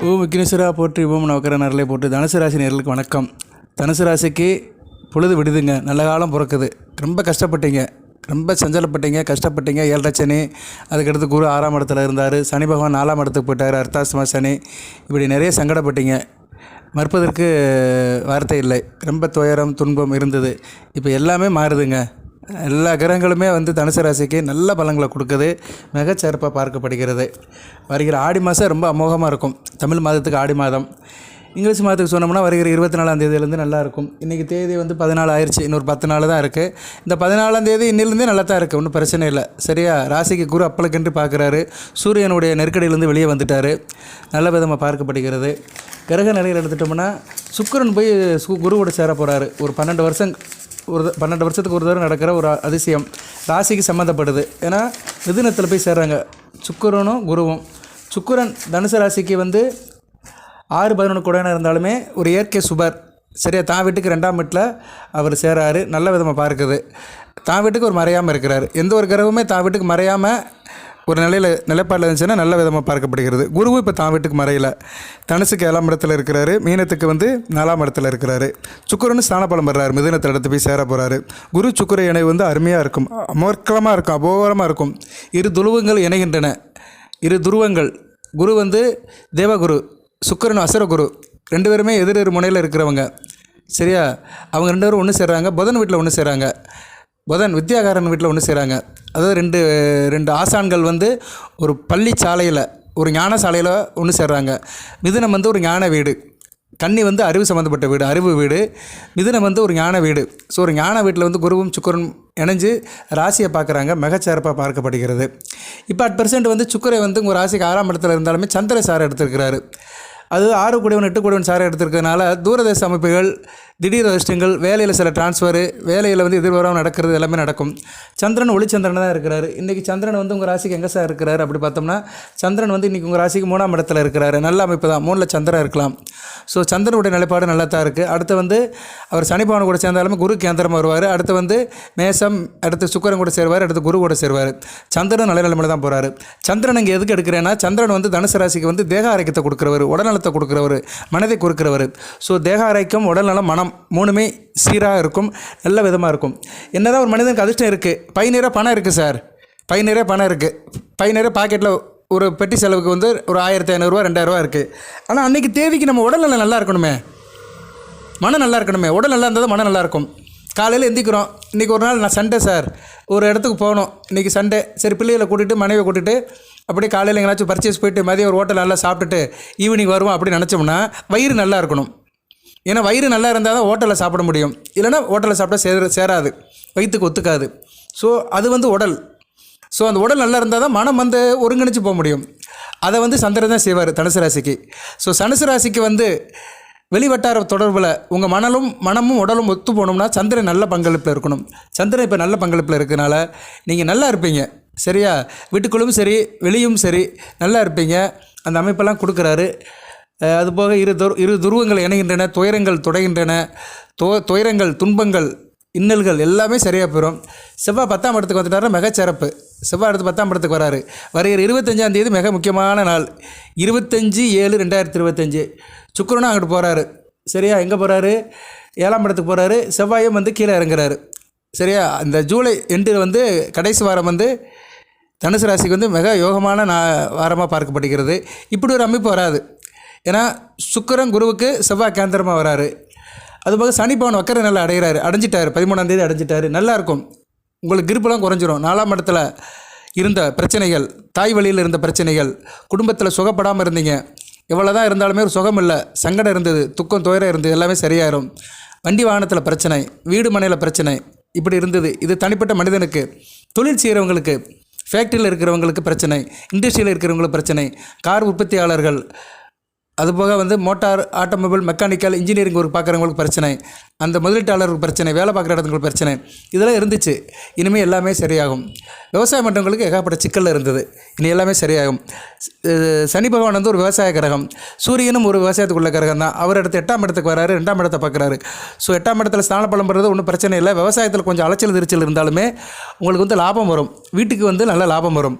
ஓம் விக்னேஸ்வரா போற்றி ஓம் நவக்கர நரலை போட்டு தனுசு ராசி நேர்களுக்கு வணக்கம். தனுசு ராசிக்கு பொழுது விடுதுங்க, நல்ல காலம் பிறக்குது. ரொம்ப கஷ்டப்பட்டீங்க, ரொம்ப சஞ்சலப்பட்டீங்க, கஷ்டப்பட்டீங்க. 7 சனி, அதுக்கடுத்து குரு 6ஆம் இடத்துல இருந்தார், சனி பகவான் 4ஆம் இடத்துக்கு போயிட்டார், அர்த்தாஷ்டம சனி, இப்படி நிறைய சங்கடப்பட்டீங்க. மறுப்பதற்கு வார்த்தை இல்லை. ரொம்ப துயரம் துன்பம் இருந்தது. இப்போ எல்லாமே மாறுதுங்க. எல்லா கிரகங்களுமே தனுசு ராசிக்கு நல்ல பலன்களை கொடுக்குது, மிகச்சிறப்பாக பார்க்கப்படுகிறது. வருகிற ஆடி மாதம் ரொம்ப அமோகமாக இருக்கும். தமிழ் மாதத்துக்கு ஆடி மாதம். இங்கிலீஷ் மாதத்துக்கு சொன்னோம்னா வருகிற 24ஆம் தேதியிலேருந்து நல்லாயிருக்கும். இன்றைக்கி தேதி 14 ஆயிடுச்சு, இன்னொரு 10 நாள் தான் இருக்குது. இந்த 14ஆம் தேதி இன்னிலேருந்தே நல்லா தான் இருக்குது, ஒன்றும் பிரச்சனை இல்லை. சரியா? ராசிக்கு குரு அப்பளுக்கென்று பார்க்குறாரு, சூரியனுடைய நெருக்கடியிலேருந்து வெளியே வந்துட்டார், நல்ல விதமாக பார்க்கப்படுகிறது. கிரக நிலையில் எடுத்துட்டோம்னா சுக்கிரன் போய் குருவோட சேர போகிறாரு. ஒரு 12 வருஷத்துக்கு ஒரு தடவை நடக்கிற ஒரு அதிசயம் ராசிக்கு சம்மந்தப்படுது. ஏன்னா மிதுனத்தில் போய் சேர்றாங்க சுக்கிரனும் குருவும். சுக்கிரன் தனுசு ராசிக்கு 6-11 கூடனா இருந்தாலுமே ஒரு இயற்கை சுபர். சரியா? தான் வீட்டுக்கு 2ஆம் வீட்டில் அவர் சேராரு, நல்ல விதமாக பார்க்குது. தான் வீட்டுக்கு ஒரு மறையாமல் இருக்கிறார். எந்த ஒரு கிரகமே தான் வீட்டுக்கு மறையாமல் ஒரு நிலைப்பாடில் இருந்துச்சுன்னா நல்ல விதமாக பார்க்கப்படுகிறது. குருவும் இப்போ தான் வீட்டுக்கு மறையில, தனுசுக்கு 7ஆம் இடத்துல இருக்கிறாரு, மீனத்துக்கு 4ஆம் இடத்துல இருக்கிறாரு. சுக்கிரனு ஸ்தானபலம் பெறாரு, மிதுனத்தில் எடுத்து போய் சேர போகிறாரு. குரு சுக்கிர இணைவு அருமையாக இருக்கும், அமர்க்கலமாக இருக்கும், அபோகரமாக இருக்கும். இரு துருவங்கள் இணைகின்றன. இரு துருவங்கள். குரு தேவகுரு, சுக்கிரன் அசுரகுரு, 2 பேருமே எதிர் முனையில் இருக்கிறவங்க. சரியா? அவங்க 2 பேரும் ஒன்று சேர்றாங்க. புதன் வீட்டில் ஒன்று சேர்றாங்க. புதன் வித்யாகாரன் வீட்டில் ஒன்று செய்கிறாங்க. அதாவது ரெண்டு ஆசான்கள் ஒரு பள்ளி சாலையில், ஒரு ஞான சாலையில் ஒன்று சேர்றாங்க. மிதுனம் ஒரு ஞான வீடு, கன்னி அறிவு சம்மந்தப்பட்ட வீடு, அறிவு வீடு. மிதுனம் ஒரு ஞான வீடு. ஸோ ஒரு ஞான வீட்டில் குருவும் சுக்கிரன் இணைஞ்சு ராசியை பார்க்குறாங்க, மிகச்சிறப்பாக பார்க்கப்படுகிறது. இப்போ 8% சுக்கிரை உங்கள் ராசிக்கு 6ஆம் இடத்துல இருந்தாலுமே சந்திர சாரை எடுத்திருக்கிறாரு. அது 6 கூடியவன் 8 கூடியவன் சாரை எடுத்திருக்கிறதுனால தூரதேச அமைப்புகள், திடீர் அதிர்ஷ்டங்கள், வேலையில் சில டிரான்ஸ்ஃபரு, வேலையில் எதிர்வராமல் நடக்கிறது எல்லாமே நடக்கும். சந்திரன் ஒளிச்சந்திரன் தான் இருக்கிறாரு. இன்றைக்கி சந்திரன் உங்கள் ராசிக்கு எங்கே சார் இருக்கிறாரு அப்படி பார்த்தோம்னா, சந்திரன் இன்றைக்கி உங்கள் ராசிக்கு 3ஆம் இடத்துல இருக்கிறாரு. நல்ல அமைப்பு தான், 3ல் சந்திரன் இருக்கலாம். ஸோ சந்திரனுடைய நிலைப்பாடு நல்லா தான் இருக்குது. அடுத்து அவர் சனி பகவான் கூட சேர்ந்தாலுமே குரு கேந்திரமாக வருவார். அடுத்து மேசம், அடுத்து சுக்கிரன் கூட சேருவார், அடுத்து குரு கூட சேருவார். சந்திரன் நல்ல நிலைமையில் தான் போகிறாரு. சந்திரன் இங்கே எதுக்கு எடுக்கிறேன்னா, சந்திரன் தனுசு ராசிக்கு தேக ஆரோக்கியத்தை கொடுக்குறவர், உடல்நலத்தை கொடுக்குறவர், மனதை கொடுக்குறவர். ஸோ தேக ஆரோக்கியம், உடல்நலம், மனம் 3மே சீராக இருக்கும், நல்ல விதமாக இருக்கும். என்னதான் ஒரு மனிதனுக்கு அதிர்ஷ்டம் இருக்குது, பை நிறைய பணம் இருக்குது சார், பை நிறைய பணம் இருக்குது, பை நிறைய பாக்கெட்டில் ஒரு பெட்டி செலவுக்கு ஒரு 1500 ரூபா 2000 ரூபா இருக்குது. ஆனால் அன்றைக்கி தேதிக்கு நம்ம உடல்நலம் நல்லா இருக்கணுமே, மனம் நல்லா இருக்கணுமே. உடல் நல்லா இருந்தால் தான் மனம் நல்லாயிருக்கும். காலையில் எந்திக்கிறோம், இன்றைக்கி ஒரு நாள் நான் சண்டே சார், ஒரு இடத்துக்கு போகணும், இன்றைக்கி சண்டே, சரி பிள்ளைகளை கூட்டிகிட்டு மனைவியை கூட்டிகிட்டு அப்படியே காலையில் எங்கேனாச்சும் பர்ச்சேஸ் போயிட்டு மதியம் ஒரு ஹோட்டல் நல்லா சாப்பிட்டுட்டு ஈவினிங் வருவோம் அப்படின்னு நினச்சோம்னா வயிறு நல்லா இருக்கணும். ஏன்னா வயிறு நல்லா இருந்தால் தான் ஹோட்டலில் சாப்பிட முடியும், இல்லைனா ஹோட்டலில் சாப்பிட்டா சேராது, வயிற்றுக்கு ஒத்துக்காது. ஸோ அது உடல். ஸோ அந்த உடல் நல்லா இருந்தால் தான் மனம் ஒருங்கிணைச்சு போக முடியும். அதை சந்திரன் தான் செய்வார் தனுசு ராசிக்கு. ஸோ தனுசு ராசிக்கு வெளிவட்டார தொடர்பில் உங்கள் மனமும் உடலும் ஒத்து போகணும்னா சந்திரன் நல்ல பங்களிப்பில் இருக்கணும். சந்திரன் இப்போ நல்ல பங்களிப்பில் இருக்கிறதுனால நீங்கள் நல்லா இருப்பீங்க. சரியா? வீட்டுக்குள்ளும் சரி வெளியும் சரி நல்லா இருப்பீங்க. அந்த அமைப்பெல்லாம் கொடுக்குறாரு. அதுபோக இரு துருவங்கள் இணைகின்றன, துயரங்கள் துடைகின்றன, துயரங்கள் துன்பங்கள் இன்னல்கள் எல்லாமே சரியாக போயிடும். செவ்வாய் 10ஆம் இடத்துக்கு வந்துட்டாருன்னா மிகச்சிறப்பு. செவ்வாய் அடுத்து 10ஆம் இடத்துக்கு வராரு. வருகிற 25ஆம் தேதி மிக முக்கியமான நாள், 25/7/2025. சுக்கிரனும் அங்கிட்டு போகிறாரு. சரியா? எங்கே போகிறாரு? 7ஆம் இடத்துக்கு போகிறாரு. செவ்வாயும் கீழே இறங்குறாரு. சரியா? இந்த ஜூலை எண்டு கடைசி வாரம் தனுசு ராசிக்கு மிக யோகமான வாரமாக பார்க்கப்படுகிறது. இப்படி ஒரு அமைப்பு வராது. ஏன்னா சுக்கிரன் குருவுக்கு செவ்வாய் கேந்திரமாக வராரு. அதுபோக சனி பகவான் வக்கர நல்லா அடைஞ்சிட்டார். 13ஆம் தேதி அடைஞ்சிட்டார். நல்லாயிருக்கும். உங்களுக்கு கிருப்பெல்லாம் குறைஞ்சிரும். 4ஆம் இடத்துல இருந்த பிரச்சனைகள், தாய் வழியில் இருந்த பிரச்சனைகள், குடும்பத்தில் சுகப்படாமல் இருந்தீங்க, எவ்வளோ தான் இருந்தாலுமே ஒரு சுகம் இல்லை, சங்கடம் இருந்தது, துக்கம் துயரம் இருந்தது, எல்லாமே சரியாயிரும். வண்டி வாகனத்தில் பிரச்சனை, வீடு மனையில் பிரச்சனை, இப்படி இருந்தது. இது தனிப்பட்ட மனிதனுக்கு, தொழில் செய்கிறவங்களுக்கு, ஃபேக்ட்ரியில் இருக்கிறவங்களுக்கு பிரச்சனை, இண்டஸ்ட்ரியில் இருக்கிறவங்களுக்கு பிரச்சனை, கார் உற்பத்தியாளர்கள், அதுபோக motor, automobile, mechanical, engineering work பார்க்குறவங்களுக்கு பிரச்சனை, அந்த முதலீட்டாளருக்கு பிரச்சனை, வேலை பார்க்குற இடத்துக்கு பிரச்சனை, இதெல்லாம் இருந்துச்சு. இனிமேல் எல்லாமே சரியாகும். விவசாயம் பண்ணுறவங்களுக்கு ஏகப்பட்ட சிக்கலில் இருந்தது, இனி எல்லாமே சரியாகும். சனி பகவான் ஒரு விவசாய கிரகம், சூரியனும் ஒரு விவசாயத்துக்குள்ள கிரகம் தான். அவர் அடுத்து 8ஆம் இடத்துக்கு வராரு, 2ஆம் இடத்தை பார்க்குறாரு. ஸோ 8ஆம் இடத்துல ஸ்தான பலம் பெறுறது ஒன்றும் பிரச்சனை இல்லை. விவசாயத்தில் கொஞ்சம் அலைச்சல் திருச்சல் இருந்தாலுமே உங்களுக்கு லாபம் வரும். வீட்டுக்கு நல்ல லாபம் வரும்.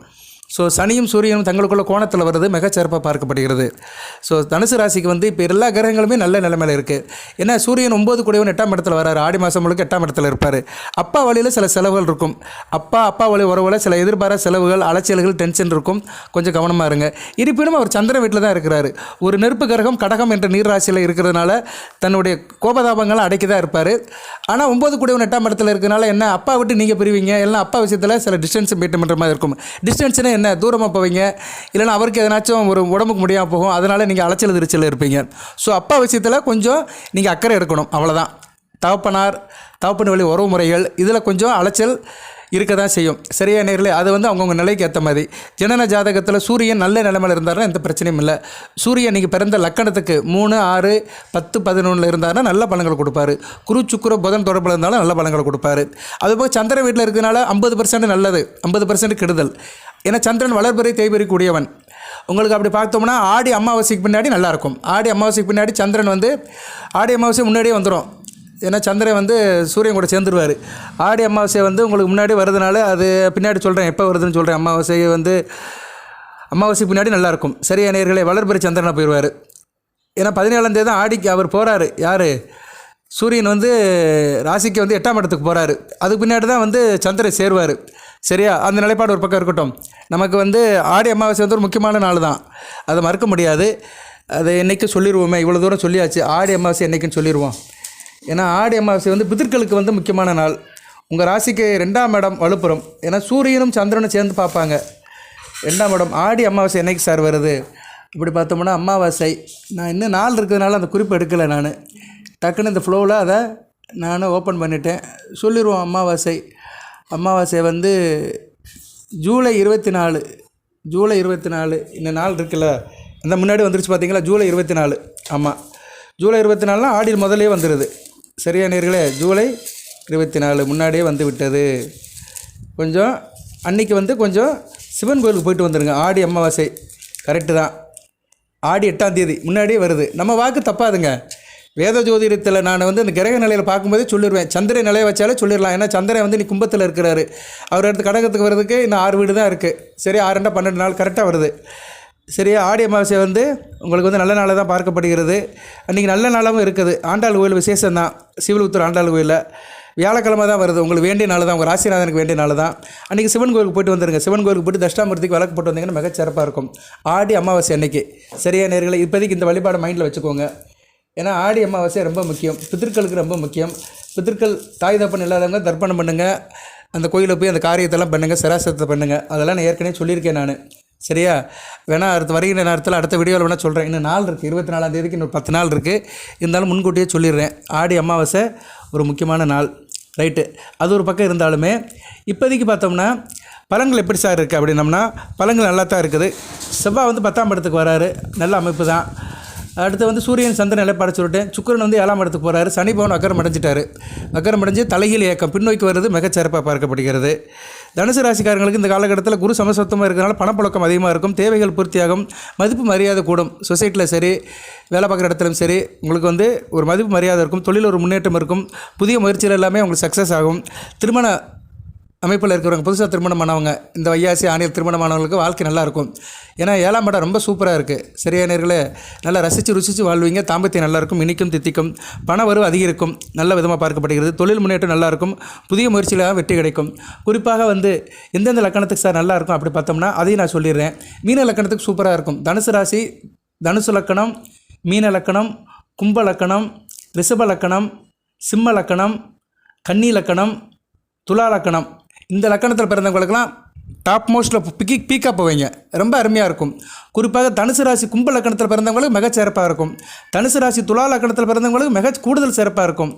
ஸோ சனியும் சூரியனும் தங்களுக்குள்ள கோணத்தில் வருது மிகச்சிறப்பாக பார்க்கப்படுகிறது. ஸோ தனுசு ராசிக்கு வந்து இப்போ எல்லா கிரகங்களுமே நல்ல நிலைமையில் இருக்குது. ஏன்னா சூரியன் 9 கூடியவன் 8ஆம் இடத்துல வராரு. ஆடி மாதம் முழுக்க 8ஆம் இடத்துல இருப்பார். அப்பா வழியில் சில செலவுகள் இருக்கும். அப்பா வழி உறவில் சில எதிர்பாராத செலவுகள், அலைச்சல்கள், டென்ஷன் இருக்கும். கொஞ்சம் கவனமாக இருங்க. இருப்பினும் அவர் சந்திரன் வீட்டில் தான் இருக்கிறாரு. ஒரு நெருப்பு கிரகம் கடகம் என்ற நீர் ராசியில் இருக்கிறதுனால தன்னுடைய கோபதாபங்களை அடக்கி தான் இருப்பார். ஆனால் 9 கூடியவன் 8ஆம் இடத்துல இருக்கிறதுனால என்ன, அப்பா விட்டு நீங்கள் பிரிவீங்க. எல்லாம் அப்பா விஷயத்தில் சில டிஸ்டன்ஸ் மெயின்டைன் பண்ணுற மாதிரி இருக்கும். டிஸ்டன்ஸ்னால் என்ன, தூரமாக போவீங்க. இல்லைன்னா அவருக்கு எதனாச்சும் ஒரு உடம்புக்கு முடியாமல் போகும். அதனால் நீங்கள் அலைச்சல் திருச்சல் இருப்பீங்க. ஸோ அப்பா விஷயத்தில் கொஞ்சம் நீங்கள் அக்கறை இருக்கணும். அவ்வளோதான். தகப்பன் வழி உறவு முறைகள் இதில் கொஞ்சம் அலைச்சல் இருக்க தான் செய்யும். சரியா நேரில் அது வந்து அவங்கவுங்க நிலைக்கு ஏற்ற மாதிரி. ஜனன ஜாதகத்தில் சூரியன் நல்ல நிலைமையில் இருந்தாருன்னா எந்த பிரச்சனையும் இல்லை. சூரியன் நீங்கள் பிறந்த லக்கணத்துக்கு 3, 6, 10, 11 இருந்தாருன்னா நல்ல பலன்கள் கொடுப்பாரு. குரு சுக்கிர புதன் தொடர்பில் இருந்தாலும் நல்ல பலன்கள் கொடுப்பாரு. அதுபோல் சந்திரன் வீட்டில் இருக்கிறதுனால 50% நல்லது, 50% கெடுதல். ஏன்னா சந்திரன் வளர்பிறை தேய்பிறை கூடியவன். உங்களுக்கு அப்படி பார்த்தோம்னா ஆடி அமாவாசைக்கு பின்னாடி நல்லாயிருக்கும். ஆடி அமாவாசைக்கு பின்னாடி சந்திரன் வந்து ஆடி அமாவாசை முன்னாடியே வந்துடும். ஏன்னா சந்திரன் வந்து சூரியன் கூட சேர்ந்துருவார். ஆடி அமாவாசை வந்து உங்களுக்கு முன்னாடி வருதுனால அது பின்னாடி சொல்கிறேன், எப்போ வருதுன்னு சொல்கிறேன். அமாவாசைக்கு பின்னாடி நல்லாயிருக்கும். சரியா நேர்களே, வளர்பிறை சந்திரனை போயிடுவார். ஏன்னா 17ஆம் தேதி தான் ஆடிக்கு அவர் போகிறாரு. யார், சூரியன் வந்து ராசிக்கு வந்து 8ஆம் இடத்துக்கு போகிறாரு. அதுக்கு பின்னாடி தான் வந்து சந்திரன் சேருவார். சரியா, அந்த நிலைப்பாடு ஒரு பக்கம் இருக்கட்டும். நமக்கு வந்து ஆடி அமாவாசை வந்து ஒரு முக்கியமான நாள் தான், அதை மறுக்க முடியாது. அதை என்றைக்கு சொல்லிடுவோமே, இவ்வளோ தூரம் சொல்லியாச்சு. ஆடி அமாவாசை என்றைக்குன்னு சொல்லிடுவோம். ஏன்னா ஆடி அமாவாசை வந்து பிதர்களுக்கு வந்து முக்கியமான நாள். உங்கள் ராசிக்கு 2ஆம் இடம் வலுப்புறம். ஏன்னா சூரியனும் சந்திரனும் சேர்ந்து பார்ப்பாங்க. 2ஆம் இடம். ஆடி அமாவாசை என்றைக்கு சார் வருது இப்படி பார்த்தோம்னா, அமாவாசை நான் இன்னும் நாள் இருக்கிறதுனால அந்த குறிப்பு எடுக்கலை. நான் டக்குன்னு இந்த ஃப்ளோவில் அதை நான் ஓப்பன் பண்ணிட்டேன். சொல்லிடுவோம். அமாவாசை வந்து ஜூலை 24. ஜூலை 24 இந்த நாள் இருக்குல்ல, அந்த முன்னாடி வந்துருச்சு பார்த்தீங்களா, ஜூலை 24. ஆமாம், ஜூலை 24 ஆடி முதலே வந்துடுது. சரியா நேர்களே, ஜூலை 24 முன்னாடியே வந்து விட்டது. கொஞ்சம் அன்றைக்கி வந்து கொஞ்சம் சிவன் கோயிலுக்கு போயிட்டு வந்துடுங்க. ஆடி அமாவாசை கரெக்டு தான். ஆடி 8ஆம் தேதி முன்னாடியே வருது. நம்ம வாக்கு தப்பாதுங்க. வேத ஜோதிடத்தில் நான் வந்து இந்த கிரக நிலையில் பார்க்கும்போதே சொல்லிடுவேன். சந்திரன் நிலையை வச்சாலே சொல்லிடலாம். ஏன்னா சந்திரன் வந்து நீ கும்பத்தில் இருக்கிறாரு. அவர் அடுத்து கடகத்துக்கு வர்றதுக்கு இன்னும் 6 வீடு தான் இருக்குது. சரி, 6 2 12 நாள் கரெக்டாக வருது. சரியா, ஆடி அமாவாசை வந்து உங்களுக்கு வந்து நல்ல நாளாக தான் பார்க்கப்படுகிறது. அன்றைக்கி நல்ல நாளாகவும் இருக்குது. ஆண்டாள் கோயில் விசேஷம் தான். சிவலுத்தூர் ஆண்டாள் கோயிலில் வியாழக்கிழமை தான் வருது. உங்களுக்கு வேண்டிய நாள் தான், உங்கள் ராசிநாதனுக்கு வேண்டிய நாள் தான். அன்றைக்கி சிவன் கோயிலுக்கு போய்ட்டு வந்துடுங்க. சிவன் கோயிலுக்கு போய்ட்டு தட்சிணாமூர்த்திக்கு விளக்கு போட்டு வந்தீங்கன்னா மிகச்சிறப்பாக இருக்கும். ஆடி அமாவாசை அன்றைக்கி. சரியா நேர்களை, இப்போதைக்கு இந்த வழிபாடு மைண்டில் வச்சுக்கோங்க. ஏன்னா ஆடி அமாவாசை ரொம்ப முக்கியம். பித்திருக்களுக்கு ரொம்ப முக்கியம். பித்திருக்கள் தாய் தப்பன் இல்லாதவங்க தர்ப்பணம் பண்ணுங்கள். அந்த கோயிலில் போய் அந்த காரியத்தெல்லாம் பண்ணுங்கள், சராசரத்தை பண்ணுங்கள். அதெல்லாம் நான் ஏற்கனவே சொல்லியிருக்கேன் நான். சரியா, வேணால் அடுத்து வருகிற நேரத்தில் அடுத்த வீடியோவில் வேணால் சொல்கிறேன். இன்னும் நாள் இருக்குது. 24ஆம் தேதிக்கு இன்னும் 10 நாள் இருக்குது. இருந்தாலும் முன்கூட்டியே சொல்லிடுறேன். ஆடி அமாவாசை ஒரு முக்கியமான நாள். ரைட்டு, அது ஒரு பக்கம் இருந்தாலுமே இப்போதைக்கு பார்த்தோம்னா பலன்கள் எப்படி சார் இருக்குது அப்படின்னம்னா, பலன்கள் நல்லா தான் இருக்குது. செவ்வாய் வந்து 10ஆம் இடத்துக்கு வராரு. நல்ல அமைப்பு தான். அடுத்து வந்து சூரியன் சந்திரன் நிலைப்பாடு சொல்லிட்டேன். சுக்கிரன் வந்து 7ஆம் இடத்துக்கு போகிறாரு. சனி பவன் வக்கரம் அடைஞ்சிட்டாரு. வக்கரம் அடைஞ்சு தலைகீழ் இயக்கம் பின்னோக்கி வருது மிகச்சிறப்பாக பார்க்கப்படுகிறது. தனுசு ராசிக்காரங்களுக்கு இந்த காலகட்டத்தில் குரு சமசப்தமாக இருக்கிறனால பணப்புழக்கம் அதிகமாக இருக்கும். தேவைகள் பூர்த்தியாகும். மதிப்பு மரியாதை கூடும். சொசைட்டியில் சரி, வேலை பார்க்குற இடத்துலையும் சரி, உங்களுக்கு வந்து ஒரு மதிப்பு மரியாதை இருக்கும். தொழில் ஒரு முன்னேற்றம் இருக்கும். புதிய முயற்சிகள் எல்லாமே உங்களுக்கு சக்ஸஸ் ஆகும். திருமண அமைப்பில் இருக்கிறவங்க, புதுசாக திருமணம் ஆனவங்க, இந்த வையாசி ஆணையர் திருமணமானவங்களுக்கு வாழ்க்கை நல்லாயிருக்கும். ஏன்னா 7ஆம் இடம் ரொம்ப சூப்பராக இருக்குது. சரியா நேர்களே, நல்லா ருசித்து வாழ்வீங்க. தாம்பத்தியம் நல்லாயிருக்கும். இனிக்கும் தித்திக்கும். பண வரவு அதிகரிக்கும். நல்ல விதமாக பார்க்கப்படுகிறது. தொழில் முன்னேற்றம் நல்லாயிருக்கும். புதிய முயற்சிகளாக வெற்றி கிடைக்கும். குறிப்பாக வந்து எந்தெந்த லக்கணத்துக்கு சார் நல்லாயிருக்கும் அப்படி பார்த்தோம்னா அதையும் நான் சொல்லிடுறேன். மீன லக்கணத்துக்கு சூப்பராக இருக்கும். தனுசு ராசி, தனுசு லக்கணம், மீன லக்கணம், கும்ப லக்கணம், ரிஷப லக்கணம், சிம்ம லக்கணம், கன்னி லக்கணம், துலா லக்கணம், இந்த லக்கணத்தில் பிறந்தவங்களுக்கெல்லாம் டாப் மோஸ்ட்டில் பீக்காக போவீங்க. ரொம்ப அருமையாக இருக்கும். குறிப்பாக தனுசு ராசி கும்ப லக்கணத்தில் பிறந்தவங்களுக்கு மிக சிறப்பாக இருக்கும். தனுசு ராசி துலா லக்கணத்தில் பிறந்தவங்களுக்கு மிக கூடுதல் சிறப்பாக இருக்கும்.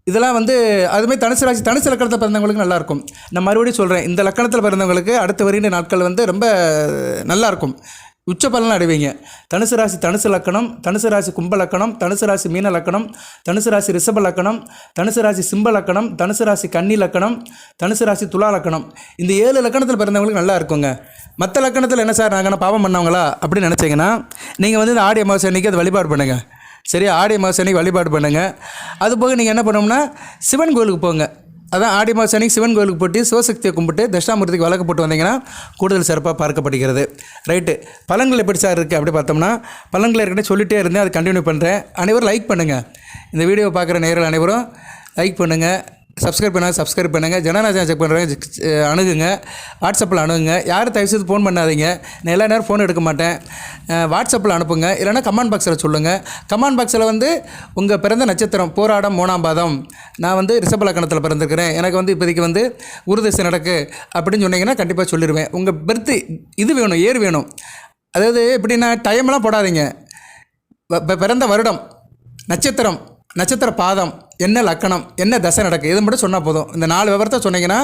இதெல்லாம் வந்து அதுமாதிரி தனுசு லக்கணத்தில் பிறந்தவங்களுக்கு நல்லாயிருக்கும். நான் மறுபடியும் சொல்கிறேன், இந்த லக்கணத்தில் பிறந்தவங்களுக்கு அடுத்த வருகின்ற நாட்கள் வந்து ரொம்ப நல்லாயிருக்கும். உச்ச பலன் அடைவீங்க. தனுசு ராசி தனுசு லக்கணம், தனுசு ராசி கும்ப லக்கணம், தனுசு ராசி மீன லக்கணம், தனுசு ராசி ரிஷப லக்கணம், தனுசு ராசி சிம்ப லக்கணம், தனுசு ராசி கன்னி லக்கணம், தனுசு ராசி துலா லக்கணம், இந்த 7 லக்கணத்தில் பிறந்தவங்களுக்கு நல்லா இருக்குங்க. மற்ற லக்கணத்தில் என்ன சார் நாங்கள் பாவம் பண்ணவங்களா அப்படின்னு நினச்சிங்கன்னா, நீங்கள் வந்து இந்த ஆடி அமாவாசை அன்றைக்கி அது வழிபாடு பண்ணுங்கள். சரியா, ஆடி அமாவாசை அன்றைக்கி வழிபாடு பண்ணுங்கள். அதுபோக நீங்கள் என்ன பண்ணோம்னா சிவன் கோயிலுக்கு போங்க. அதான் ஆடி மாதம் அன்னைக்கு சிவன் கோயிலுக்கு போட்டு சிவசக்தியை கும்பிட்டு தட்சிணாமூர்த்திக்கு விளக்கு போட்டு வந்தீங்கன்னா கூடுதல் சிறப்பாக பார்க்கப்படுகிறது. ரைட்டு, பலன்கள் எப்படி சார் இருக்குது அப்படி பார்த்தோம்னா, பலன்கள் ஏற்கனவே சொல்லிகிட்டே இருந்தேன், அது கண்டினியூ பண்ணுறேன். அனைவரும் லைக் பண்ணுங்கள். இந்த வீடியோ பார்க்குற நேயர்கள் அனைவரும் லைக் பண்ணுங்கள். சப்ஸ்கிரைப் பண்ணுங்கள். ஜனநாயகம் செக் பண்ணுறேன், அணுகுங்க. வாட்ஸ்அப்பில் அணுகுங்க. யாரும் தயவுசெய்து ஃபோன் பண்ணாதீங்க, நான் எல்லா நேரம் ஃபோன் எடுக்க மாட்டேன். வாட்ஸ்அப்பில் அனுப்புங்க, இல்லைனா கமெண்ட் பாக்ஸில் சொல்லுங்கள். கமெண்ட் பாக்ஸில் வந்து உங்கள் பிறந்த நட்சத்திரம் போராடம் 3ஆம் பாதம், நான் வந்து ரிஷப லக்னத்தில் பிறந்திருக்கிறேன், எனக்கு வந்து இப்போதைக்கு வந்து குருதசை நடக்கு அப்படின்னு சொன்னீங்கன்னா கண்டிப்பாக சொல்லிடுவேன். உங்கள் பெர்த்து இது வேணும், ஏர் வேணும். அதாவது எப்படின்னா டைம்லாம் போடாதீங்க. பிறந்த வருடம், நட்சத்திர பாதம், என்ன லக்கணம், என்ன தசை நடக்கு, இது மட்டும் சொன்னால் போதும். இந்த 4 விவரத்தை சொன்னீங்கன்னா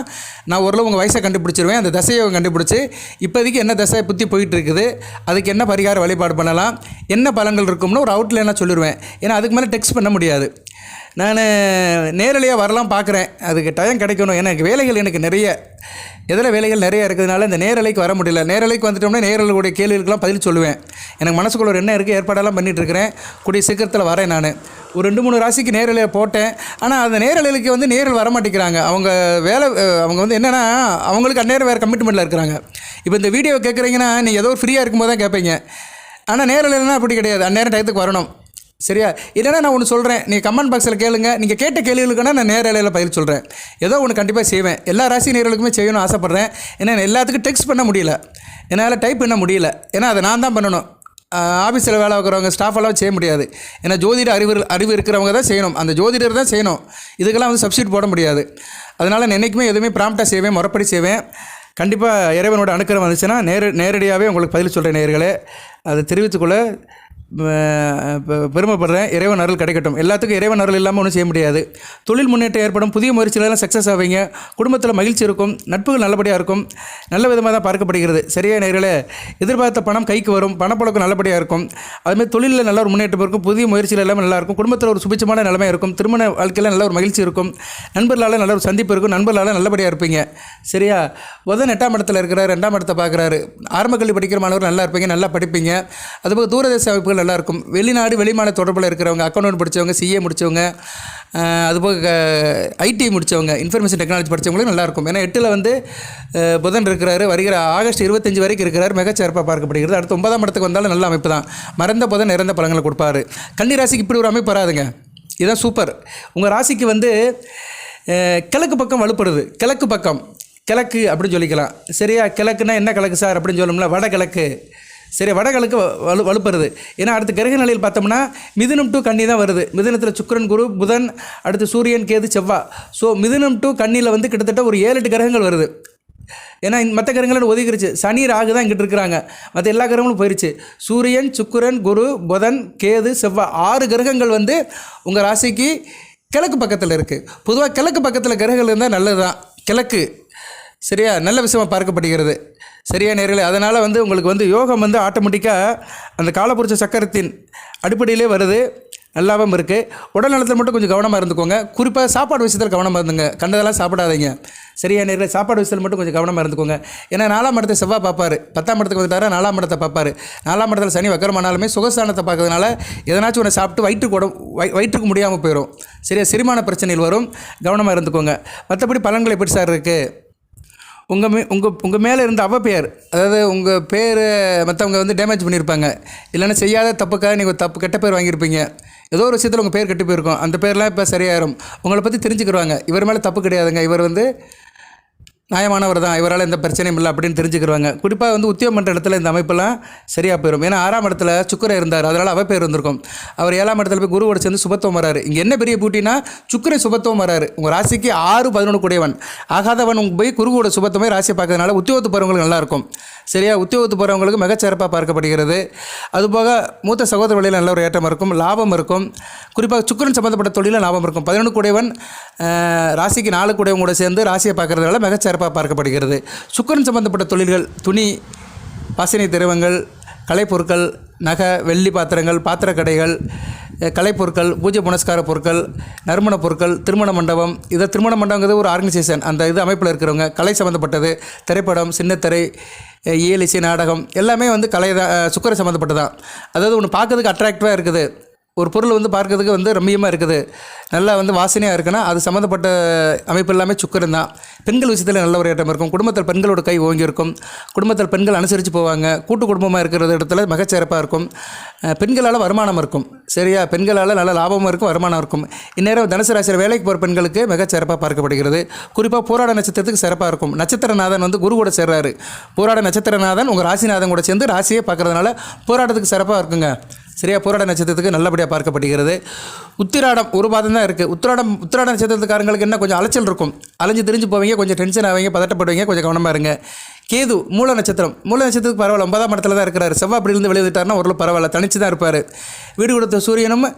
நான் ஓரளவு உங்கள் வயசை கண்டுபிடிச்சிருவேன். அந்த தசையை கண்டுபிடிச்சி இப்போதைக்கு என்ன தசை புத்தி போயிட்டு இருக்குது, அதுக்கு என்ன பரிகார வழிபாடு பண்ணலாம், என்ன பலன்கள் இருக்கும்னு ஒரு அவுட்லைனாக சொல்லிடுவேன். ஏன்னா அதுக்கு மேலே டெக்ஸ்ட் பண்ண முடியாது. நான் நேரடியாக வரலாம் பார்க்குறேன், அதுக்கு டைம் கிடைக்கணும். எனக்கு வேலைகள் நிறைய இருக்கிறதுனால இந்த நேரலைக்கு வர முடியல. நேரலைக்கு வந்துட்டோம்னா நேரலுடைய கேள்விகளுக்கெல்லாம் பதில் சொல்லுவேன். எனக்கு மனசுக்குள்ள ஒரு என்ன இருக்குது, ஏற்பாடெல்லாம் பண்ணிகிட்ருக்கிறேன். கூடிய சீக்கிரத்தில் வரேன். நான் ஒரு 2-3 ராசிக்கு நேரலையை போட்டேன். ஆனால் அந்த நேரலைக்கு வந்து நேரில் வர மாட்டேங்கிறாங்க. அவங்க வந்து என்னென்னா அவங்களுக்கு அந்நேரம் வேறு கமிட்மெண்ட்டில் இருக்கிறாங்க. இப்போ இந்த வீடியோ கேட்குறீங்கன்னா நீங்கள் ஏதோ ஒரு ஃப்ரீயாக இருக்கும்போது தான் கேட்பீங்க. ஆனால் நேரலைன்னா அப்படி கிடையாது, அந்நேரம் டயத்துக்கு வரணும். சரியா? இல்லைனா நான் ஒன்று சொல்கிறேன், நீங்கள் கமெண்ட் பாக்ஸில் கேளுங்க. நீங்கள் கேட்ட கேள்விகளுக்குன்னா நான் நேரலையில் பதில் சொல்கிறேன். ஏதோ ஒன்று கண்டிப்பாக செய்வேன். எல்லா ராசி நேர்களுக்குமே செய்யணும்னு ஆசைப்பட்றேன். ஏன்னா எல்லாத்துக்கும் டெக்ஸ்ட் பண்ண முடியல, என்னால் டைப் பண்ண முடியல. ஏன்னா அதை நான் தான் பண்ணணும். ஆஃபீஸில் வேலை வைக்கிறவங்க ஸ்டாஃபெல்லாம் செய்ய முடியாது. ஏன்னா ஜோதிட அறிவு இருக்கிறவங்க தான் செய்யணும், அந்த ஜோதிடர் தான் செய்யணும். இதுக்கெல்லாம் வந்து சப்ஸ்டியூட் போட முடியாது. அதனால் நான் என்றைக்குமே எதுவுமே ப்ராம்ப்டாக செய்வேன், முறைப்படி செய்வேன். கண்டிப்பாக இறைவனோட அனுக்கிரம் வந்துச்சுன்னா நேரடியாகவே உங்களுக்கு பதில் சொல்கிறேன். நேயர்களே, அதை தெரிவித்துக்கொள்ள பெருமைப்படுறேன். இறைவன் அருள் கிடைக்கட்டும். எல்லாத்துக்கும் இறைவன் அருள் இல்லாமல் ஒன்றும் செய்ய முடியாது. தொழில் முன்னேற்றம் ஏற்படும், புதிய முயற்சிகளெல்லாம் சக்ஸஸ் ஆவீங்க. குடும்பத்தில் மகிழ்ச்சி இருக்கும், நட்புகள் நல்லபடியாக இருக்கும். நல்ல விதமாக தான் பார்க்கப்படுகிறது. சரியா நேயர்களே? எதிர்பார்த்த பணம் கைக்கு வரும், பணப்பழக்கம் நல்லபடியாக இருக்கும். அதுமாதிரி தொழிலில் நல்ல ஒரு முன்னேற்றம் இருக்கும், புதிய முயற்சிகள் எல்லாமே நல்லாயிருக்கும். குடும்பத்தில் ஒரு சுபிச்சமான நிலைமை இருக்கும். திருமண வாழ்க்கையில் நல்ல ஒரு மகிழ்ச்சி இருக்கும். நண்பர்களால் நல்ல ஒரு சந்திப்பு இருக்கும். நண்பர்களால் நல்லபடியாக இருப்பீங்க. சரியா? புதன் 8ஆம் இடத்துல இருக்கிறார், 2ஆம் இடத்தை பார்க்குறாரு. ஆரம்ப கல்வி படிக்கிற மாணவர்கள் நல்லா இருப்பீங்க, நல்லா படிப்பீங்க. அதுபோக தூரதேச அமைப்புகள் நல்லாயிருக்கும். வெளிநாடு வெளிமாநில தொடர்பில் இருக்கிறவங்க, அக்கௌண்ட் படித்தவங்க, சிஏ முடித்தவங்க, அதுபோக ஐடி முடித்தவங்க, இன்ஃபர்மேஷன் டெக்னாலஜி படித்தவங்களும் நல்லாயிருக்கும். ஏன்னா 8ல் வந்து புதன் இருக்கிறாரு, வருகிற ஆகஸ்ட் 25 வரைக்கும் இருக்கிறார், மிகச்சிறப்பாக பார்க்கப்படுகிறது. அடுத்து 9ஆம் இடத்துக்கு வந்தாலும் நல்ல அமைப்பு தான். மறந்த புதன் நிறந்த பலன்களை கொடுப்பாரு. கன்னி ராசிக்கு இப்படி ஒரு அமைப்பு வராதுங்க, இதுதான் சூப்பர். உங்கள் ராசிக்கு வந்து கிழக்கு பக்கம் வலுப்படுது. கிழக்கு அப்படின்னு சொல்லிக்கலாம். சரியா? கிழக்குன்னா என்ன கிழக்கு சார் அப்படின்னு சொல்லணும்ல, வடகிழக்கு. சரி, வடகிழக்கு வலுப்படுறது. ஏன்னா அடுத்த கிரக நிலையில் பார்த்தோம்னா மிதுனம் டு கன்னி தான் வருது. மிதுனத்தில் சுக்கிரன், குரு, புதன், அடுத்து சூரியன், கேது, செவ்வாய். ஸோ மிதுனம் டு கன்னியில் வந்து கிட்டத்தட்ட ஒரு 7-8 கிரகங்கள் வருது. ஏன்னா மற்ற கிரகங்களும் ஒதுக்கிருச்சு. சனி, ராகு தான் இங்கிட்டு இருக்கிறாங்க, மற்ற எல்லா கிரகங்களும் போயிடுச்சு. சூரியன், சுக்கிரன், குரு, புதன், கேது, செவ்வாய் 6 கிரகங்கள் வந்து உங்கள் ராசிக்கு கிழக்கு பக்கத்தில் இருக்குது. பொதுவாக கிழக்கு பக்கத்தில் கிரகங்கள் இருந்தால் நல்லது தான். கிழக்கு சரியா நல்ல விஷயமாக பார்க்கப்படுகிறது. சரியா நேர்களே? அதனால் வந்து உங்களுக்கு வந்து யோகம் வந்து ஆட்டோமேட்டிக்காக அந்த காலபுருஷ சக்கரத்தின் அடிப்படையிலே வருது. நல்லாவும் இருக்குது. உடல் நலத்தில் மட்டும் கொஞ்சம் கவனமாக இருந்துக்கோங்க. குறிப்பாக சாப்பாடு விஷயத்தில் கவனமாக இருந்துங்க. கண்டதெல்லாம் சாப்பிடாதீங்க. சரியா நேர்களே? சாப்பாடு விஷயத்தில் மட்டும் கொஞ்சம் கவனமாக இருந்துக்கோங்க. ஏன்னா 4ஆம் இடத்தை செவ்வாய் பார்ப்பார், 10ஆம் இடத்துக்கு வந்துட்டாரா 4ஆம் இடத்தை பார்ப்பார். 4ஆம் இடத்துல சனி வக்கரமானாலுமே சுகஸ்தானத்தை பார்க்கறதுனால எதனாச்சும் ஒன்று சாப்பிட்டு வயிற்றுக்கு முடியாமல் போயிடும். சரியா? செரிமான பிரச்சனைகள் வரும், கவனமாக இருந்துக்கோங்க. மற்றபடி பலன்கள் எப்படி சார் இருக்குது? உங்கள் மேலே இருந்த அவப்பெயர், அதாவது உங்கள் பேர் மற்றவங்க வந்து டேமேஜ் பண்ணியிருப்பாங்க, இல்லைன்னா செய்யாத தப்புக்காக நீங்கள் கெட்ட பேர் வாங்கியிருப்பீங்க. ஏதோ ஒரு விஷயத்தில் உங்கள் பேர் கெட்டு போயிருக்கும். அந்த பேர்லாம் இப்போ சரியாயிரும். உங்களை பற்றி தெரிஞ்சுக்கிடுவாங்க. இவர் மேலே தப்பு கிடையாதுங்க, இவர் வந்து நியாயமானவர் தான், இவரால் எந்த பிரச்சனையும் இல்லை அப்படின்னு தெரிஞ்சுக்கிடுவாங்க. குறிப்பாக வந்து உத்தியோகம் பண்ணுற இடத்துல இந்த அமைப்பெல்லாம் சரியாக போயிடும். ஏன்னா 6ஆம் இடத்துல சுக்கிரன் இருந்தார், அதனால் அவ பேர் வந்திருக்கும். அவர் 7ஆம் இடத்துல போய் குருவோட சேர்ந்து சுபத்துவம் வராரு. இங்கே என்ன பெரிய பூட்டினா சுக்கிரன் சுபத்துவம் வராரு. உங்கள் ராசிக்கு 6-11 கூடியவன் ஆகாதவன் போய் குருவோட சுபத்துவமே ராசியை பார்க்கறதுனால உத்தியோகத்து போகிறவங்களுக்கு நல்லாயிருக்கும். சரியா? உத்தியோகத்து போகிறவங்களுக்கு மிகச்சிறப்பாக பார்க்கப்படுகிறது. அதுபோக மூத்த சகோதர வழியில் நல்ல ஒரு ஏற்றம் இருக்கும், லாபம் இருக்கும். குறிப்பாக சுக்கிரன் சம்மந்தப்பட்ட தொழிலில் லாபம் இருக்கும். 11 கூடியவன் ராசிக்கு 4 கூடியவன் கூட சேர்ந்து ராசியை பார்க்கறதுனால மிகச்சிறப்பாக பார்க்கப்படுகிறது. சுக்கிரன் சம்பந்தப்பட்ட தொழில்கள், துணி, வாசனை திரவங்கள், கலைப்பொருட்கள், நகை, வெள்ளி பாத்திரங்கள், பாத்திரக்கடைகள், கலைப்பொருட்கள், பூஜை புனஸ்கார பொருட்கள், நறுமண பொருட்கள், திருமண மண்டபம். இதை திருமண மண்டபங்கிறது ஒரு ஆர்கனைசேஷன். அந்த இது அமைப்பில் இருக்கிறவங்க, கலை சம்மந்தப்பட்டது, திரைப்படம், சின்னத்திரை, இயல், இசை, நாடகம் எல்லாமே வந்து கலை தான், சுக்கிரன் சம்மந்தப்பட்டது தான். அதாவது ஒன்று பார்க்கறதுக்கு அட்ராக்டிவாக இருக்குது. ஒரு பொருள் வந்து பார்க்கறதுக்கு வந்து ரம்மியமாக இருக்குது, நல்லா வந்து வாசனையாக இருக்குன்னா அது சம்மந்தப்பட்ட அமைப்பு எல்லாமே சுக்கிரன் தான். பெண்கள் விஷயத்தில் நல்ல ஒரு ஏற்றம் இருக்கும். குடும்பத்தில் பெண்களோட கை ஓங்கி இருக்கும். குடும்பத்தில் பெண்கள் அனுசரித்து போவாங்க. கூட்டு குடும்பமாக இருக்கிற இடத்துல மிகச்சிறப்பாக இருக்கும். பெண்களால் வருமானம் இருக்கும். சரியா, பெண்களால் நல்ல லாபமும் இருக்கும், வருமானம் இருக்கும். இந்நேரம் தனுசு ராசியில் வேலைக்கு போகிற பெண்களுக்கு மிகச்சிறப்பாக பார்க்கப்படுகிறது. குறிப்பாக போராட நட்சத்திரத்துக்கு சிறப்பாக இருக்கும். நட்சத்திரநாதன் வந்து குரு கூட சேர்றாரு. போராட நட்சத்திரநாதன் உங்கள் ராசிநாதன் கூட சேர்ந்து ராசியை பார்க்கறதுனால போராட்டத்துக்கு சிறப்பாக இருக்குங்க. சரியா, போராட நட்சத்திரத்துக்கு நல்லபடியாக பார்க்கப்படுகிறது. உத்திராடம் ஒரு பாதம் தான் இருக்குது. உத்திராட நட்சத்திரத்துக்காரங்களுக்கு என்ன கொஞ்சம் அலைச்சல் இருக்கும். அலைஞ்சு திரிஞ்சு போவீங்க, கொஞ்சம் டென்ஷன் ஆவீங்க, பதட்டப்படுவீங்க, கொஞ்சம் கவனமாக இருங்க. கேது மூல நட்சத்திரத்துக்கு பரவாயில்ல, 9ஆம் இடத்துல தான் இருக்கிறாரு. செவ்வாய் அப்படிலேருந்து வெளியிட்டாருன்னா ஓரளவு பரவாயில்ல, தனிச்சு தான் இருப்பார். வீடு கொடுத்த சூரியனும்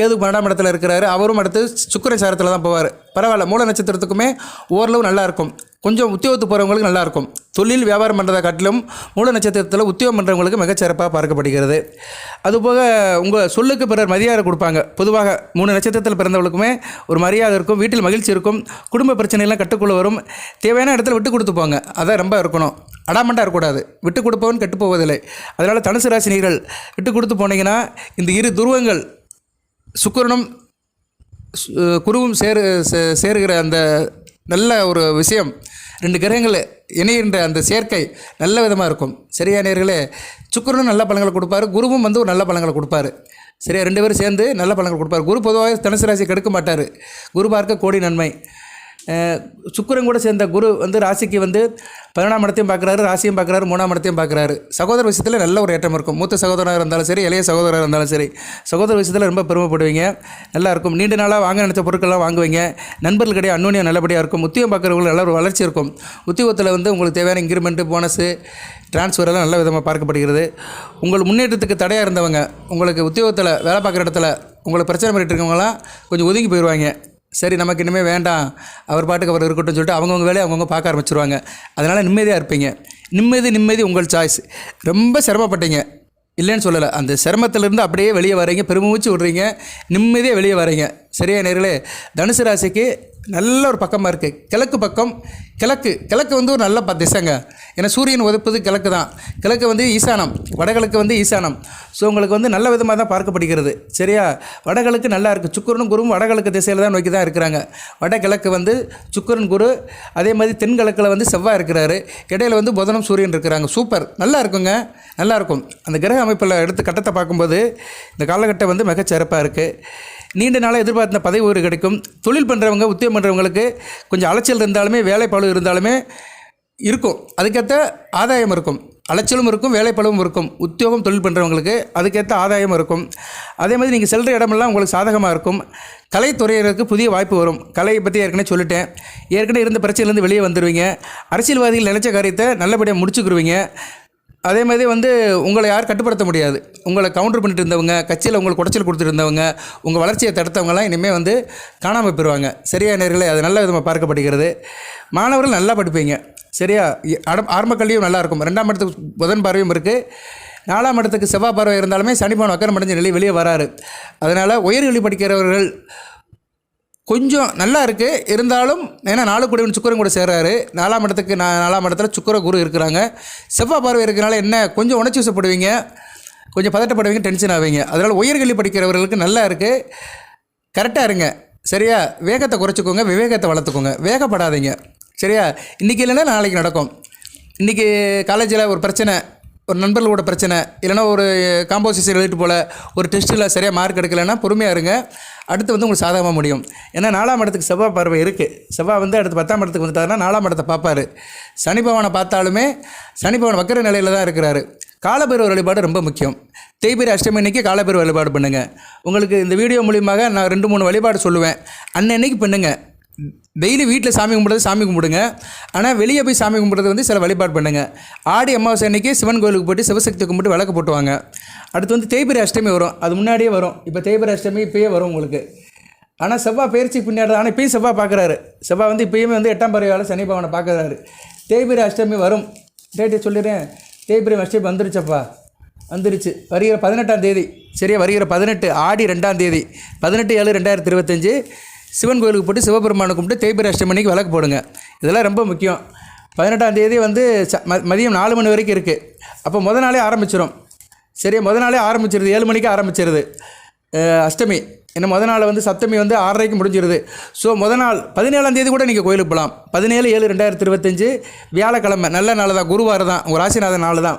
கேது 12ஆம் இடத்துல இருக்கிறாரு. அவரும் அடுத்து சுக்கிர சாரத்தில் தான் போவார். பரவாயில்ல, மூல நட்சத்திரத்துக்குமே ஓரளவு நல்லாயிருக்கும். கொஞ்சம் உத்தியோகத்துக்கு போகிறவங்களுக்கு நல்லாயிருக்கும். தொழில் வியாபாரம் பண்ணுறதை காட்டிலும் மூல நட்சத்திரத்தில் உத்தியோகம் பண்ணுறவங்களுக்கு மிகச்சிறப்பாக பார்க்கப்படுகிறது. அதுபோக உங்கள் சொல்லுக்கு பிறர் மரியாதை கொடுப்பாங்க. பொதுவாக 3 நட்சத்திரத்தில் பிறந்தவங்களுக்குமே ஒரு மரியாதை இருக்கும். வீட்டில் மகிழ்ச்சி இருக்கும். குடும்ப பிரச்சனைலாம் கட்டுக்குள்ளே வரும். தேவையான இடத்துல விட்டு கொடுத்து போங்க. அதான் ரொம்ப இருக்கணும். அடாமண்டாக இருக்கக்கூடாது. விட்டு கொடுப்பவன் கெட்டு போவதில்லை. அதனால் தனுசு ராசினியர்கள் விட்டு கொடுத்து போனீங்கன்னா இந்த இரு துருவங்கள் சுக்கிரனும் குருவும் சேருகிற அந்த நல்ல ஒரு விஷயம், 2 கிரகங்கள் இணைகின்ற அந்த சேர்க்கை நல்ல விதமாக இருக்கும். சரியா நேர்களே, சுக்கிரனும் நல்ல பலன்களை கொடுப்பாரு, குருவும் வந்து ஒரு நல்ல பலன்களை கொடுப்பாரு. சரியா, 2 பேரும் சேர்ந்து நல்ல பலன்கள் கொடுப்பார். குரு பொதுவாக தனுசு ராசியை கெடுக்க மாட்டார். குரு பார்க்க கோடி நன்மை. சுக்கிரன் கூட சேர்ந்த குரு வந்து ராசிக்கு வந்து 11ஆம் இடத்தையும் பார்க்குறாரு, ராசியும் பார்க்குறாரு, 3ஆம் இடத்தையும் பார்க்குறாரு. சகோதர விஷயத்தில் நல்ல ஒரு ஏற்றம் இருக்கும். மூத்த சகோதரராக இருந்தாலும் சரி, இளைய சகோதரராக இருந்தாலும் சரி, சகோதர விஷயத்தில் ரொம்ப பெருமைப்படுவீங்க. நல்லாயிருக்கும். நீண்ட நாளாக வாங்க நினச்ச பொருட்கள்லாம் வாங்குவீங்க. நண்பர்களுக்கிடையே அந்யோன்யம் நல்லபடியாக இருக்கும். உத்தியோகம் பார்க்குறவங்களுக்கு நல்ல ஒரு வளர்ச்சி இருக்கும். உத்தியோகத்தில் வந்து உங்களுக்கு தேவையான இன்க்ரிமெண்ட்டு, போனஸு, டிரான்ஸ்ஃபர் எல்லாம் நல்ல விதமாக பார்க்கப்படுகிறது. உங்கள் முன்னேற்றத்துக்கு தடையாக இருந்தவங்க, உங்களுக்கு உத்தியோகத்தில் வேலை பார்க்குற இடத்துல உங்களுக்கு பிரச்சனை பண்ணிட்டு இருக்கவங்களாம் கொஞ்சம் ஒதுங்கி போயிடுவாங்க. சரி, நமக்கு இனிமேல் வேண்டாம், அவர் பாட்டுக்கு அவர் இருக்கட்டும் சொல்லிட்டு அவங்கவுங்க வேலையை அவங்கவுங்க பார்க்க ஆரம்பிச்சிருவாங்க. அதனால் நிம்மதியாக இருப்பீங்க. நிம்மதி உங்கள் சாய்ஸ். ரொம்ப சிரமப்பட்டீங்க, இல்லைன்னு சொல்லலை. அந்த சிரமத்திலேருந்து அப்படியே வெளியே வரீங்க, பெருமூச்சு விடுறீங்க, நிம்மதியாக வெளியே வரீங்க. சரியா நேர்களே, தனுசு ராசிக்கு நல்ல ஒரு பக்கமாக இருக்குது. கிழக்கு பக்கம், கிழக்கு வந்து ஒரு நல்ல திசைங்க. ஏன்னா சூரியன் உதைப்பது கிழக்கு தான். கிழக்கு வந்து ஈசானம், வடகிழக்கு வந்து ஈசானம். ஸோ உங்களுக்கு வந்து நல்ல விதமாக தான் பார்க்கப்படுகிறது. சரியா, வடகிழக்கு நல்லா இருக்குது. சுக்கிரனும் குருவும் வடகிழக்கு திசையில் தான் நோக்கி தான் இருக்கிறாங்க. வடகிழக்கு வந்து சுக்கிரன் குரு, அதே மாதிரி தென்கிழக்கில் வந்து செவ்வாய் இருக்கிறாரு. இடையில வந்து புதனும் சூரியன் இருக்கிறாங்க. சூப்பர், நல்லா இருக்குங்க, நல்லாயிருக்கும். அந்த கிரக அமைப்பில் எடுத்து கட்டத்தை பார்க்கும்போது இந்த காலகட்டம் வந்து மிகச்சிறப்பாக இருக்குது. நீண்ட நாளாக எதிர்பார்த்த பதவி உயர்வு கிடைக்கும். தொழில் பண்ணுறவங்க, உத்தியோகம் பண்ணுறவங்களுக்கு கொஞ்சம் அலைச்சல் இருந்தாலுமே, வேலைப்பளு இருந்தாலுமே இருக்கும். அதுக்கேற்ற ஆதாயம் இருக்கும். அலைச்சலும் இருக்கும், வேலைப்பளவும் இருக்கும். உத்தியோகம் தொழில் பண்ணுறவங்களுக்கு அதுக்கேற்ற ஆதாயம் இருக்கும். அதே மாதிரி நீங்கள் செல்கிற இடமெல்லாம் உங்களுக்கு சாதகமாக இருக்கும். கலைத்துறையினருக்கு புதிய வாய்ப்பு வரும். கலையை பற்றி ஏற்கனவே சொல்லிட்டேன். ஏற்கனவே இருந்த பிரச்சனையிலேருந்து வெளியே வந்துடுவீங்க. அரசியல்வாதிகள் நினைச்ச காரியத்தை நல்லபடியாக முடிச்சுக்கிடுவீங்க. அதே மாதிரி வந்து உங்களை யாரும் கட்டுப்படுத்த முடியாது. உங்களை கவுண்டர் பண்ணிட்டு இருந்தவங்க, கட்சியில் உங்களுக்கு குடைச்சல் கொடுத்துட்டு இருந்தவங்க, உங்கள் வளர்ச்சியை தடுத்தவங்கலாம் இனிமேல் வந்து காணாமல் போயிடுவாங்க. சரியா நேர்களே, அது நல்ல விதமாக பார்க்கப்படுகிறது. மாணவர்கள் நல்லா படிப்பீங்க. சரியா, ஆரம்ப கல்வியும் நல்லாயிருக்கும். 2ஆம் இடத்துக்கு புதன் பார்வையும் இருக்குது. 4ஆம் இடத்துக்கு செவ்வாய் பார்வை இருந்தாலுமே சனி பகவான் வக்கரம் அடைஞ்ச நிலை வெளியே வராரு. அதனால் உயர்கல்வி படிக்கிறவர்கள் கொஞ்சம் நல்லா இருக்குது. இருந்தாலும் ஏன்னா 4 கூடியவன் சுக்கிரன் கூட சேர்றாரு. 4ஆம் இடத்துல சுக்கிர குரு இருக்கிறாங்க. செவ்வாய் பார்வை இருக்கிறனால என்ன கொஞ்சம் உணர்ச்சி வசப்படுவீங்க, கொஞ்சம் பதட்டப்படுவீங்க, டென்ஷன் ஆவீங்க. அதனால் உயர்கல்வி படிக்கிறவர்களுக்கு நல்லா இருக்குது. கரெக்டாக இருங்க. சரியா, வேகத்தை குறைச்சிக்கோங்க, விவேகத்தை வளர்த்துக்கோங்க, வேகப்படாதீங்க. சரியா, இன்றைக்கி இல்லைன்னா நாளைக்கு நடக்கும். இன்றைக்கி காலேஜில் ஒரு பிரச்சனை, ஒரு நண்பர்களோட பிரச்சனை, இல்லைனா ஒரு காம்போசிஷன் எழுதிட்டு போல் ஒரு டெஸ்ட்டில் சரியாக மார்க் எடுக்கலைன்னா பொறுமையாக இருங்க. அடுத்து வந்து உங்களுக்கு சாதகமாக முடியும். ஏன்னா 4ஆம் இடத்துக்கு செவ்வாய் பார்வை இருக்குது. செவ்வாய் வந்து அடுத்து 10ஆம் இடத்துக்கு வந்துட்டாருன்னா 4ஆம் இடத்தை பார்ப்பார். சனி பகவானை பார்த்தாலுமே சனி பகவான் வக்கர நிலையில் தான் இருக்கிறாரு. காலபைரவர் வழிபாடு ரொம்ப முக்கியம். தேய்பிரை அஷ்டமி அன்னைக்கு காலபைரவர் வழிபாடு பண்ணுங்கள். உங்களுக்கு இந்த வீடியோ மூலியமாக நான் 2-3 வழிபாடு சொல்லுவேன். அன்னைக்கு பண்ணுங்கள். டெய்லி வீட்டில் சாமி கும்பிடுங்க. ஆனால் வெளியே போய் சாமி கும்பிட்றது வந்து சில வழிபாடு பண்ணுங்கள். ஆடி அமாவாசை அன்றைக்கி சிவன் கோயிலுக்கு போய்ட்டு சிவசக்தி கும்பிட்டு விளக்கு போட்டுவாங்க. அடுத்து வந்து தேய்பிரை அஷ்டமி வரும். அது முன்னாடியே வரும். இப்போ தேய்பிரை அஷ்டமி இப்போயே வரும் உங்களுக்கு. ஆனால் செவ்வாய் பயிற்சி பின்னாடி, ஆனால் இப்போயும் செவ்வாய் பார்க்குறாரு. செவ்வாய் வந்து இப்போயுமே வந்து 8ஆம் பறவையால் சனி பகவானை பார்க்குறாரு. தேய்பிரை அஷ்டமி வரும். டேட்டை சொல்லிடுறேன். தேய்பிரை அஷ்டமி வந்துருச்சு. வருகிற 18ஆம் தேதி. சரியா, வருகிற 18 ஆடி 2ஆம் தேதி 18/7/2025 சிவன் கோயிலுக்கு போட்டு சிவபெருமானை கும்பிட்டு தேய்பிரை அஷ்டமி அன்னைக்கு விளக்கு போடுங்க. இதெல்லாம் ரொம்ப முக்கியம். 18ஆம் தேதி வந்து மதியம் 4 மணி வரைக்கும் இருக்குது. அப்போ முத நாளே ஆரம்பிச்சிடும். சரியா, முத நாளே ஆரம்பிச்சிருது. 7 மணிக்கு ஆரம்பிச்சிருது. அஷ்டமி, இன்னும் முத நாள் வந்து சப்தமி வந்து 6:30க்கு முடிஞ்சிருது. ஸோ முத நாள் 17ஆம் தேதி கூட நீங்கள் கோயிலுக்கு போகலாம். 17/7/2025 வியாழக்கிழமை, நல்ல நாள் தான், குருவாரம் தான், உங்கள் ராசிநாதன் நாள் தான்.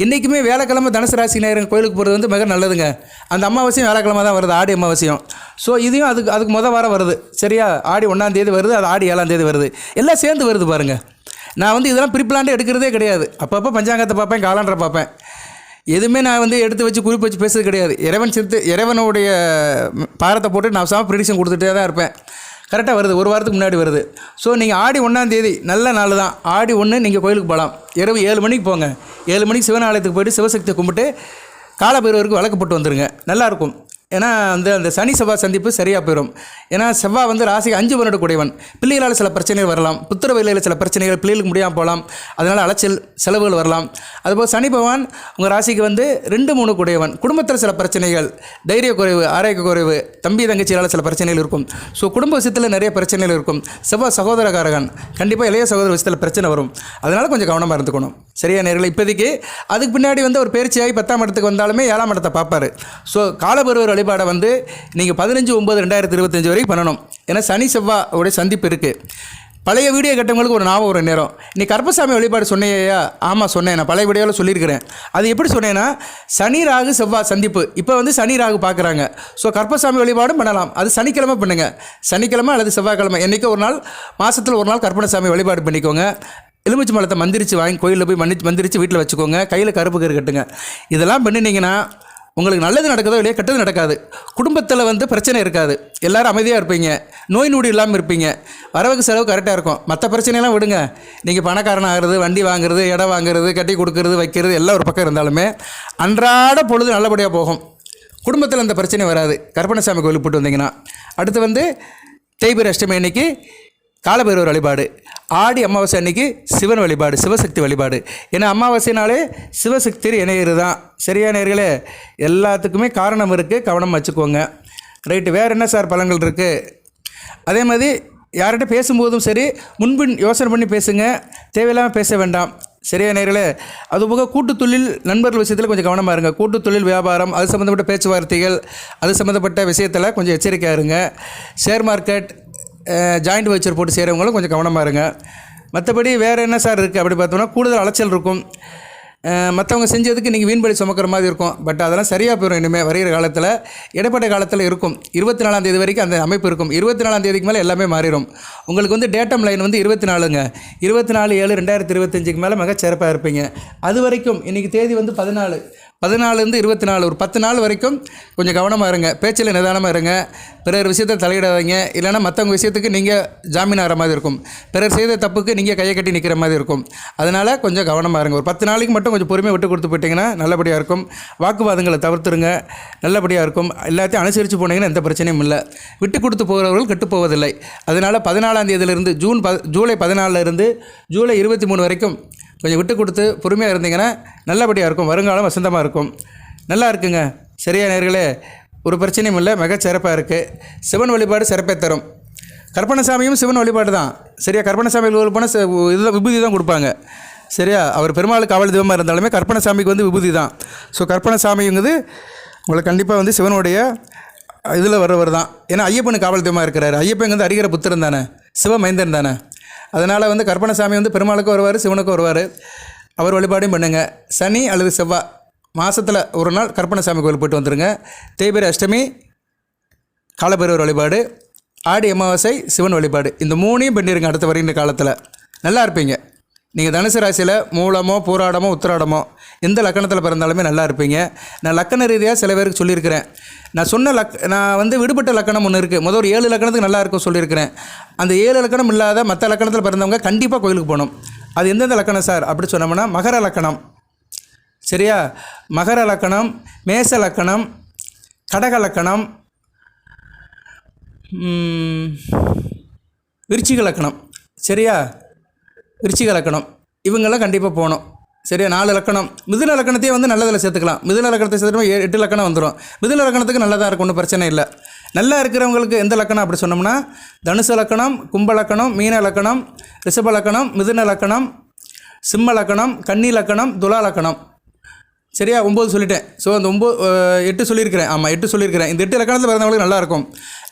இன்றைக்குமே வியாழக்கிழமை தனுசு ராசி நேரம் கோயிலுக்கு போகிறது வந்து மிக நல்லதுங்க. அந்த அமாவாசையும் வியாழக்கிழமை தான் வருது, ஆடி அமாவாசையும். ஸோ இதையும் அதுக்கு மொதல் வாரம் வருது சரியா. ஆடி 1ஆம் தேதி வருது, அது ஆடி 7ஆம் தேதி வருது, எல்லாம் சேர்ந்து வருது பாருங்கள். நான் வந்து இதெல்லாம் ப்ரிப்ளான்ட்டு எடுக்கிறதே கிடையாது. அப்பப்போ பஞ்சாங்கத்தை பார்ப்பேன், காலண்டரை பார்ப்பேன். எதுவுமே நான் வந்து எடுத்து வச்சு குறிப்பு வச்சு பேசுறது கிடையாது. இறைவனுடைய பாரத்தை போட்டு நான் ப்ரிடிக்ஷன் கொடுத்துட்டே தான் இருப்பேன். கரெக்டாக வருது, ஒரு வாரத்துக்கு முன்னாடி வருது. ஸோ நீங்கள் ஆடி 1ஆம் தேதி நல்ல நாள் தான். ஆடி 1 நீங்கள் கோயிலுக்கு போகலாம். இரவு 7 மணிக்கு போங்க. 7 மணிக்கு சிவன் ஆலயத்துக்கு போய்ட்டு சிவசக்தியை கும்பிட்டு காலபைரவருக்கு வழக்கு போட்டு வந்துடுங்க. நல்லாயிருக்கும். ஏன்னா அந்த சனி செவ்வாய் சந்திப்பு சரியாக போயிடும். ஏன்னா செவ்வாய் வந்து ராசிக்கு 5 வருட கூடியவன். பிள்ளைகளால் சில பிரச்சனைகள் வரலாம், புத்திர வயலில் சில பிரச்சனைகள், பிள்ளைகளுக்கு முடியாமல் போகலாம், அதனால் அலைச்சல் செலவுகள் வரலாம். அதுபோல் சனி பகவான் உங்கள் ராசிக்கு வந்து 2, 3 கூடியவன். குடும்பத்தில் சில பிரச்சனைகள், தைரிய குறைவு, ஆரோக்கிய குறைவு, தம்பி தங்கச்சியால் சில பிரச்சனைகள் இருக்கும். ஸோ குடும்ப விஷயத்தில் நிறைய பிரச்சனைகள் இருக்கும். செவ்வாய் சகோதரகாரகன், கண்டிப்பாக இளைய சகோதர விஷயத்தில் பிரச்சனை வரும். அதனால் கொஞ்சம் கவனமாக இருந்துக்கணும் சரியா நேரில். இப்போதைக்கு அதுக்கு பின்னாடி வந்து ஒரு பயிற்சியாகி 10ஆம் இடத்துக்கு வந்தாலுமே 7ஆம் இடத்தை பார்ப்பார். ஸோ காலபைரவர் வழிபாடை வந்து நீங்கள் 15/9/2025 வரைக்கும் பண்ணணும். ஏன்னா சனி செவ்வாய் சந்திப்பு இருக்குது. பழைய வீடியோ கட்டவங்களுக்கு ஒரு ஞாபகம் ஒரு நேரம், நீ கருப்பசாமி வழிபாடு சொன்னையா? ஆமாம் சொன்னேன், நான் பழைய வீடியோவில் சொல்லியிருக்கிறேன். அது எப்படி சொன்னேன்னா, சனி ராகு செவ்வாய் சந்திப்பு. இப்போ வந்து சனி ராகு பார்க்குறாங்க. ஸோ கருப்பசாமி வழிபாடும் பண்ணலாம். அது சனிக்கிழமை பண்ணுங்கள். சனிக்கிழமை அல்லது செவ்வாய்க்கிழமை என்றைக்கோ ஒரு நாள், மாதத்தில் ஒரு நாள் கருப்பணசாமி வழிபாடு பண்ணிக்கோங்க. எலுமிச்சி மலத்தை மந்திரிச்சு வாங்கி கோயிலில் போய் மந்திரிச்சு வீட்டில் வச்சுக்கோங்க. கையில் கருப்பு கயிறு கட்டுங்க. இதெல்லாம் பண்ணினீங்கன்னா உங்களுக்கு நல்லது நடக்குதோ இல்லையா, கெட்டது நடக்காது. குடும்பத்தில் வந்து பிரச்சனை இருக்காது. எல்லோரும் அமைதியாக இருப்பீங்க, நோய் நொடி இல்லாமல் இருப்பீங்க, வரவுக்கு செலவு கரெக்டாக இருக்கும். மற்ற பிரச்சனையெல்லாம் விடுங்க. நீங்கள் பணக்காரன் ஆகிறது, வண்டி வாங்குறது, இடம் வாங்குறது, கட்டி கொடுக்கறது, வைக்கிறது எல்லாம் ஒரு பக்கம் இருந்தாலுமே அன்றாட பொழுது நல்லபடியாக போகும். குடும்பத்தில் அந்த பிரச்சனை வராது. கருப்பணசாமி கோயிலுக்கு போட்டு வந்தீங்கன்னா. அடுத்து வந்து தேய்பிரை அஷ்டமி அன்னைக்கு காலபைரவர் வழிபாடு. ஆடி அமாவாசை அன்னைக்கு சிவன் வழிபாடு, சிவசக்தி வழிபாடு. ஏன்னா அமாவாசைனாலே சிவசக்தி இணையிறது தான் சரியா நேர்களே. எல்லாத்துக்குமே காரணம் இருக்குது, கவனம் வச்சுக்கோங்க. ரைட்டு, வேறு என்ன சார் பலன்கள் இருக்குது? அதே மாதிரி யார்கிட்ட பேசும்போதும் சரி, முன்பின் யோசனை பண்ணி பேசுங்க, தேவையில்லாமல் பேச வேண்டாம் சரியா நேர்களே. அதுபோக கூட்டுத்தொழில் நண்பர்கள் விஷயத்தில் கொஞ்சம் கவனமாக இருங்க. கூட்டுத்தொழில் வியாபாரம், அது சம்மந்தப்பட்ட பேச்சுவார்த்தைகள், அது சம்மந்தப்பட்ட விஷயத்தில் கொஞ்சம் எச்சரிக்கையாக இருங்க. ஷேர் மார்க்கெட், ஜாயிண்ட் வச்சர் போட்டு செய்கிறவங்களும் கொஞ்சம் கவனமாக இருங்க. மற்றபடி வேறு என்ன சார் இருக்குது அப்படி பார்த்தோம்னா, கூடுதல் அலைச்சல் இருக்கும். மற்றவங்க செஞ்சதுக்கு நீங்கள் வீண்படி சுமக்கிற மாதிரி இருக்கும். பட் அதெல்லாம் சரியாக போயிடும். இனிமேல் வருகிற காலத்தில், இடைப்பட்ட காலத்தில் இருக்கும். 24ஆம் தேதி வரைக்கும் அந்த அமைப்பு இருக்கும். 24ஆம் தேதிக்கு மேலே எல்லாமே மாறிடும். உங்களுக்கு வந்து டேட்டம் லைன் வந்து 24ங்க. 24/7/2025க்கு மேலே மிகச்சிறப்பாக இருப்பீங்க. அது வரைக்கும் இன்றைக்கி தேதி வந்து 14 24 ஒரு 10 நாள் வரைக்கும் கொஞ்சம் கவனமாக இருங்க. பேச்சில் நிதானமாக இருங்க. பிறர் விஷயத்தை தலையிடாதீங்க. இல்லைனா மற்றவங்க விஷயத்துக்கு நீங்கள் ஜாமீன் ஆகிற மாதிரி இருக்கும். பிறர் செய்த தப்புக்கு நீங்கள் கையை கட்டி நிற்கிற மாதிரி இருக்கும். அதனால் கொஞ்சம் கவனமாக இருங்க. ஒரு 10 நாளைக்கு மட்டும் கொஞ்சம் பொறுமையாக விட்டு கொடுத்து போயிட்டீங்கன்னா நல்லபடியாக இருக்கும். வாக்குவாதங்களை தவிர்த்துருங்க, நல்லபடியாக இருக்கும். எல்லாத்தையும் அனுசரித்து போனீங்கன்னா எந்த பிரச்சனையும் இல்லை. விட்டு கொடுத்து போகிறவர்கள் கெட்டு போவதில்லை. அதனால் 14ஆம் தேதியிலிருந்து ஜூலை 14 ஜூலை 23 வரைக்கும் கொஞ்சம் விட்டு கொடுத்து பொறுமையாக இருந்தீங்கன்னா நல்லபடியாக இருக்கும். வருங்காலம் வசந்தமாக இருக்கும். நல்லா இருக்குங்க சரியா நேர்களே. ஒரு பிரச்சனையும் இல்லை, மிகச்சிறப்பாக இருக்குது. சிவன் வழிபாடு சிறப்பை தரும். கருப்பணசாமியும் சிவன் வழிபாடு தான் சரியா. கருப்பணசாமி போனால் இதுதான் விபூதி தான் கொடுப்பாங்க சரியா. அவர் பெருமாள் காவல் தெய்வமாக இருந்தாலுமே கருப்பணசாமிக்கு வந்து விபூதி தான். ஸோ கருப்பணசாமிங்கிறது உங்களுக்கு கண்டிப்பாக வந்து சிவனுடைய இதில் வர்றவர் தான். ஏன்னா ஐயப்பனுக்கு காவல் தெய்வமாக இருக்கிறார். ஐயப்பன் வந்து அரிகிற புத்திரன் தானே, சிவமைந்தன் தானே. அதனால் வந்து கருப்பணசாமி வந்து பெருமாளுக்கும் வருவார், சிவனுக்கும் வருவார். அவர் வழிபாடையும் பண்ணுங்கள். சனி அல்லது செவ்வாய் மாதத்தில் ஒரு நாள் கருப்பணசாமி கோயில் போய்ட்டு வந்துடுங்க. தேய்பிரை அஷ்டமி காலபைரவர் வழிபாடு, ஆடி அமாவாசை சிவன் வழிபாடு, இந்த 3ஐயும் பண்ணிடுங்க. அடுத்த வருகின்ற காலத்தில் நல்லா இருப்பீங்க. நீங்கள் தனுசு ராசியில் மூலமோ பூராடமோ உத்திராடமோ எந்த லக்கணத்தில் பிறந்தாலுமே நல்லா இருப்பீங்க. நான் லக்கண ரீதியாக சில பேருக்கு சொல்லியிருக்கிறேன். நான் வந்து விடுபட்ட லக்கணம் ஒன்று இருக்குது. முதல் ஒரு 7 லக்கணத்துக்கு நல்லா இருக்கும் சொல்லியிருக்கிறேன். அந்த 7 லக்கணம் இல்லாத மற்ற லக்கணத்தில் பிறந்தவங்க கண்டிப்பாக கோயிலுக்கு போகணும். அது எந்தெந்த லக்கணம் சார் அப்படி சொன்னோம்னா, மகர லக்கணம் சரியா, மகர லக்கணம், மேச லக்கணம், கடக லக்கணம், விருச்சிக லக்கணம் சரியா. விருச்சிக லக்கணம் இவங்கெல்லாம் கண்டிப்பாக போகணும் சரியா. 4 லக்கணம். மிதுன லக்கணத்தையே வந்து நல்லதில் சேர்த்துக்கலாம். மிதுன லக்கணத்தை சேர்த்துட்டோம் 8 லக்கணம் வந்துடும். மிதுன லக்கணத்துக்கு நல்லதாக இருக்கும், ஒன்றும் பிரச்சனை இல்லை. நல்லா இருக்கிறவங்களுக்கு எந்த லக்கணம் அப்படி சொன்னோம்னா, தனுசு லக்கணம், கும்ப லக்கணம், மீன லக்கணம், ரிஷப லக்கணம், மிதுன லக்கணம், சிம்ம லக்கணம், கன்னி லக்கணம், துலா லக்கணம், சரியா 9 சொல்லிட்டேன். ஸோ அந்த 8 சொல்லியிருக்கிறேன். ஆமாம் 8 சொல்லியிருக்கிறேன். இந்த 8 லக்கணத்தில் பிறந்தவங்களுக்கு நல்லாயிருக்கும்.